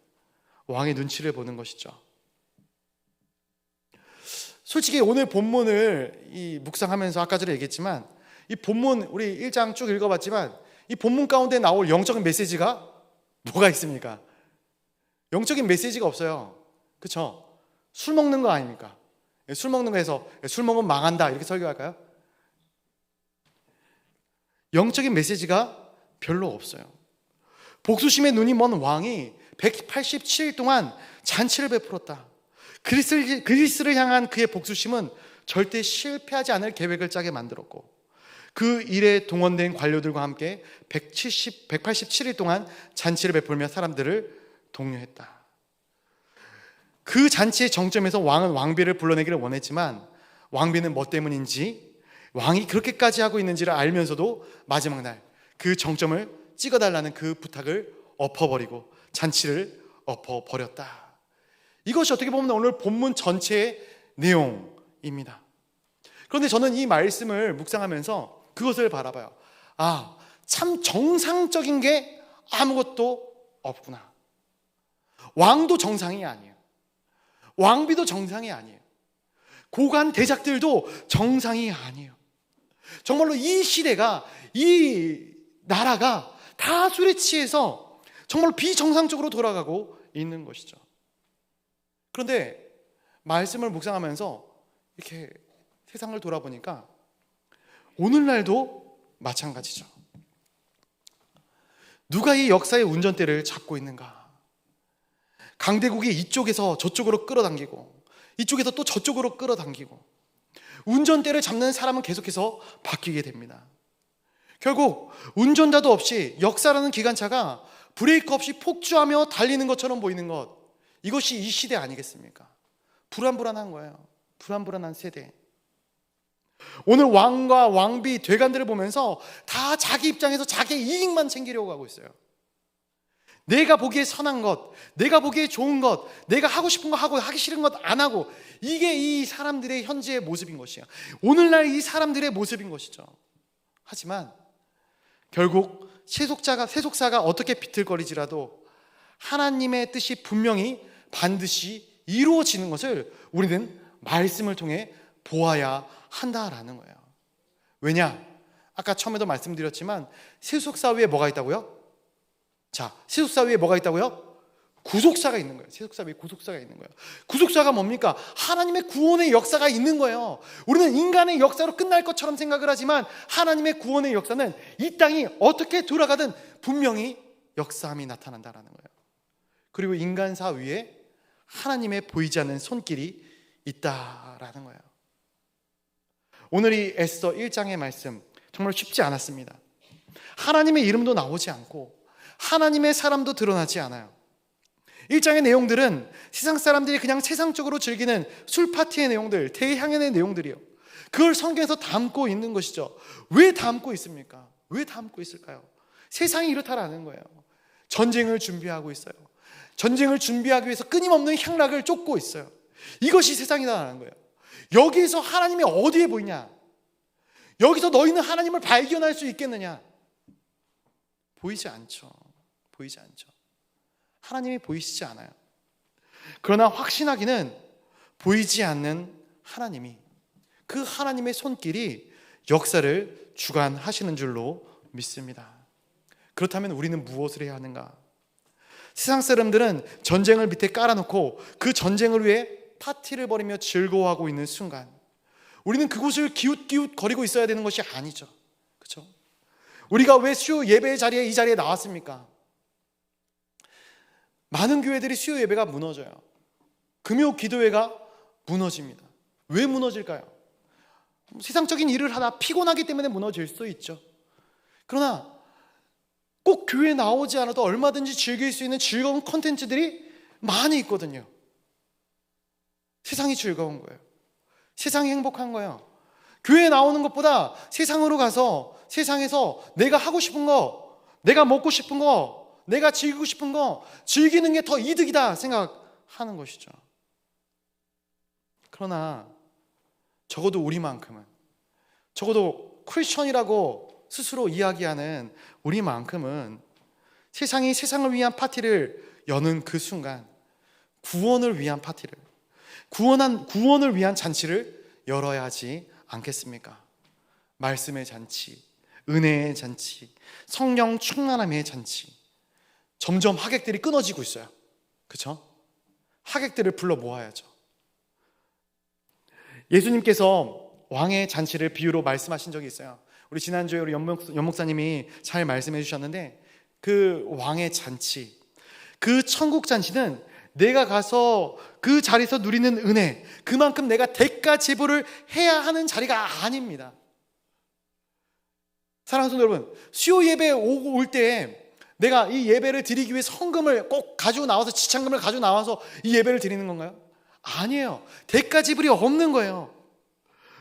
왕의 눈치를 보는 것이죠. 솔직히 오늘 본문을 묵상하면서 아까 전에 얘기했지만 이 본문 우리 1장 쭉 읽어봤지만 이 본문 가운데 나올 영적인 메시지가 뭐가 있습니까? 영적인 메시지가 없어요. 그렇죠? 술 먹는 거 아닙니까? 술 먹는 거에서 술 먹으면 망한다 이렇게 설교할까요? 영적인 메시지가 별로 없어요. 복수심에 눈이 먼 왕이 187일 동안 잔치를 베풀었다. 그리스를 향한 그의 복수심은 절대 실패하지 않을 계획을 짜게 만들었고, 그 일에 동원된 관료들과 함께 187일 동안 잔치를 베풀며 사람들을 독려했다. 그 잔치의 정점에서 왕은 왕비를 불러내기를 원했지만 왕비는 뭐 때문인지, 왕이 그렇게까지 하고 있는지를 알면서도 마지막 날 그 정점을 찍어달라는 그 부탁을 엎어버리고 잔치를 엎어버렸다. 이것이 어떻게 보면 오늘 본문 전체의 내용입니다. 그런데 저는 이 말씀을 묵상하면서 그것을 바라봐요. 아, 참 정상적인 게 아무것도 없구나. 왕도 정상이 아니에요. 왕비도 정상이 아니에요. 고관 대작들도 정상이 아니에요. 정말로 이 시대가, 이 나라가 다 술에 취해서 정말로 비정상적으로 돌아가고 있는 것이죠. 그런데 말씀을 묵상하면서 이렇게 세상을 돌아보니까 오늘날도 마찬가지죠. 누가 이 역사의 운전대를 잡고 있는가? 강대국이 이쪽에서 저쪽으로 끌어당기고 이쪽에서 또 저쪽으로 끌어당기고, 운전대를 잡는 사람은 계속해서 바뀌게 됩니다. 결국 운전자도 없이 역사라는 기관차가 브레이크 없이 폭주하며 달리는 것처럼 보이는 것, 이것이 이 시대 아니겠습니까? 불안불안한 거예요. 불안불안한 세대. 오늘 왕과 왕비, 되관들을 보면서 다 자기 입장에서 자기 이익만 챙기려고 하고 있어요. 내가 보기에 선한 것, 내가 보기에 좋은 것, 내가 하고 싶은 거 하고 하기 싫은 것 안 하고, 이게 이 사람들의 현재의 모습인 것이에요. 오늘날 이 사람들의 모습인 것이죠. 하지만 결국 세속사가 어떻게 비틀거리지라도 하나님의 뜻이 분명히 반드시 이루어지는 것을 우리는 말씀을 통해 보아야 한다라는 거예요. 왜냐? 아까 처음에도 말씀드렸지만 세속사 위에 뭐가 있다고요? 자, 세속사 위에 뭐가 있다고요? 구속사가 있는 거예요. 세속사 위에 구속사가 있는 거예요. 구속사가 뭡니까? 하나님의 구원의 역사가 있는 거예요. 우리는 인간의 역사로 끝날 것처럼 생각을 하지만 하나님의 구원의 역사는 이 땅이 어떻게 돌아가든 분명히 역사함이 나타난다라는 거예요. 그리고 인간사 위에 하나님의 보이지 않는 손길이 있다라는 거예요. 오늘 이 에스더 1장의 말씀 정말 쉽지 않았습니다. 하나님의 이름도 나오지 않고 하나님의 사람도 드러나지 않아요. 1장의 내용들은 세상 사람들이 그냥 세상적으로 즐기는 술 파티의 내용들, 대향연의 내용들이요. 그걸 성경에서 담고 있는 것이죠. 왜 담고 있습니까? 왜 담고 있을까요? 세상이 이렇다라는 거예요. 전쟁을 준비하고 있어요. 전쟁을 준비하기 위해서 끊임없는 향락을 쫓고 있어요. 이것이 세상이다라는 거예요. 여기서 하나님이 어디에 보이냐? 여기서 너희는 하나님을 발견할 수 있겠느냐? 보이지 않죠. 보이지 않죠. 하나님이 보이시지 않아요. 그러나 확신하기는 보이지 않는 하나님이, 그 하나님의 손길이 역사를 주관하시는 줄로 믿습니다. 그렇다면 우리는 무엇을 해야 하는가? 세상 사람들은 전쟁을 밑에 깔아놓고 그 전쟁을 위해 파티를 벌이며 즐거워하고 있는 순간, 우리는 그곳을 기웃기웃 거리고 있어야 되는 것이 아니죠. 그렇죠? 우리가 왜 수요 예배의 자리에, 이 자리에 나왔습니까? 많은 교회들이 수요 예배가 무너져요. 금요 기도회가 무너집니다. 왜 무너질까요? 세상적인 일을 하다 피곤하기 때문에 무너질 수 있죠. 그러나 꼭 교회에 나오지 않아도 얼마든지 즐길 수 있는 즐거운 콘텐츠들이 많이 있거든요. 세상이 즐거운 거예요. 세상이 행복한 거예요. 교회에 나오는 것보다 세상으로 가서 세상에서 내가 하고 싶은 거, 내가 먹고 싶은 거, 내가 즐기고 싶은 거 즐기는 게 더 이득이다 생각하는 것이죠. 그러나 적어도 우리만큼은, 적어도 크리스천이라고 스스로 이야기하는 우리만큼은 세상이 세상을 위한 파티를 여는 그 순간 구원을 위한 파티를, 구원을 위한 잔치를 열어야 하지 않겠습니까? 말씀의 잔치, 은혜의 잔치, 성령 충만함의 잔치. 점점 하객들이 끊어지고 있어요. 그렇죠? 하객들을 불러 모아야죠. 예수님께서 왕의 잔치를 비유로 말씀하신 적이 있어요. 우리 지난주에 우리 연 목사님이 잘 말씀해 주셨는데, 그 왕의 잔치, 그 천국 잔치는 내가 가서 그 자리에서 누리는 은혜, 그만큼 내가 대가 지불을 해야 하는 자리가 아닙니다. 사랑하는 성도 여러분, 수요 예배 올 때 내가 이 예배를 드리기 위해 헌금을 꼭 가지고 나와서, 지참금을 가지고 나와서 이 예배를 드리는 건가요? 아니에요. 대가 지불이 없는 거예요.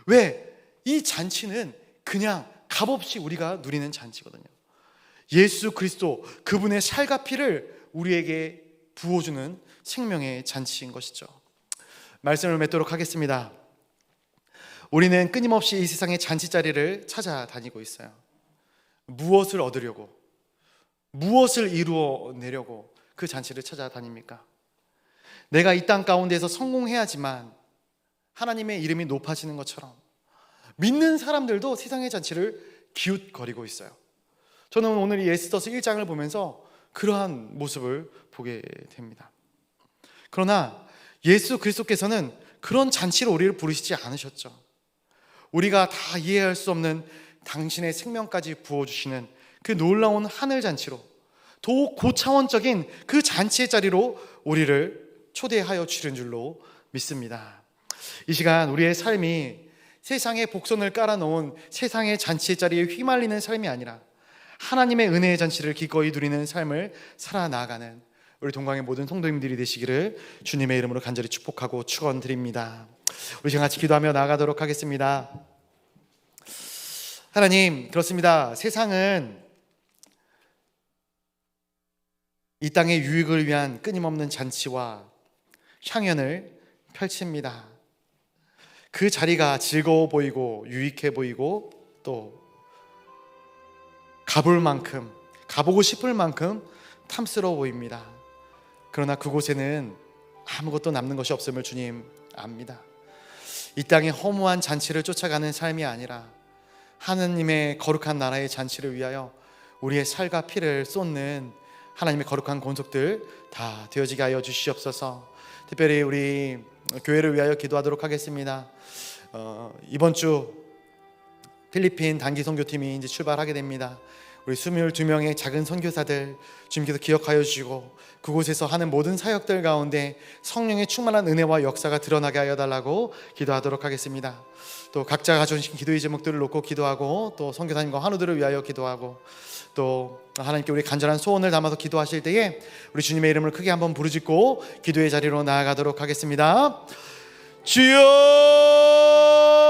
왜? 이 잔치는 그냥 값없이 우리가 누리는 잔치거든요. 예수 그리스도, 그분의 살과 피를 우리에게 부어주는 생명의 잔치인 것이죠. 말씀을 맺도록 하겠습니다. 우리는 끊임없이 이 세상의 잔치자리를 찾아다니고 있어요. 무엇을 얻으려고, 무엇을 이루어내려고 그 잔치를 찾아다닙니까? 내가 이 땅 가운데서 성공해야지만 하나님의 이름이 높아지는 것처럼 믿는 사람들도 세상의 잔치를 기웃거리고 있어요. 저는 오늘 이 에스더서 1장을 보면서 그러한 모습을 보게 됩니다. 그러나 예수 그리스도께서는 그런 잔치로 우리를 부르시지 않으셨죠. 우리가 다 이해할 수 없는 당신의 생명까지 부어주시는 그 놀라운 하늘 잔치로, 더욱 고차원적인 그 잔치의 자리로 우리를 초대하여 주신 줄로 믿습니다. 이 시간 우리의 삶이 세상의 복선을 깔아놓은 세상의 잔치의 자리에 휘말리는 삶이 아니라 하나님의 은혜의 잔치를 기꺼이 누리는 삶을 살아나가는 우리 동강의 모든 성도님들이 되시기를 주님의 이름으로 간절히 축복하고 축원드립니다. 우리 같이 기도하며 나아가도록 하겠습니다. 하나님, 그렇습니다. 세상은 이 땅의 유익을 위한 끊임없는 잔치와 향연을 펼칩니다. 그 자리가 즐거워 보이고 유익해 보이고 또 가볼 만큼, 가보고 싶을 만큼 탐스러워 보입니다. 그러나 그곳에는 아무것도 남는 것이 없음을 주님 압니다. 이 땅의 허무한 잔치를 쫓아가는 삶이 아니라 하나님의 거룩한 나라의 잔치를 위하여 우리의 살과 피를 쏟는 하나님의 거룩한 권속들 다 되어지게 하여 주시옵소서. 특별히 우리 교회를 위하여 기도하도록 하겠습니다. 이번 주 필리핀 단기 선교팀이 이제 출발하게 됩니다. 우리 22명의 작은 선교사들 주님께서 기억하여 주시고 그곳에서 하는 모든 사역들 가운데 성령의 충만한 은혜와 역사가 드러나게 하여 달라고 기도하도록 하겠습니다. 또 각자 가져오신 기도의 제목들을 놓고 기도하고, 또 선교사님과 환우들을 위하여 기도하고, 또 하나님께 우리 간절한 소원을 담아서 기도하실 때에 우리 주님의 이름을 크게 한번 부르짖고 기도의 자리로 나아가도록 하겠습니다. 주여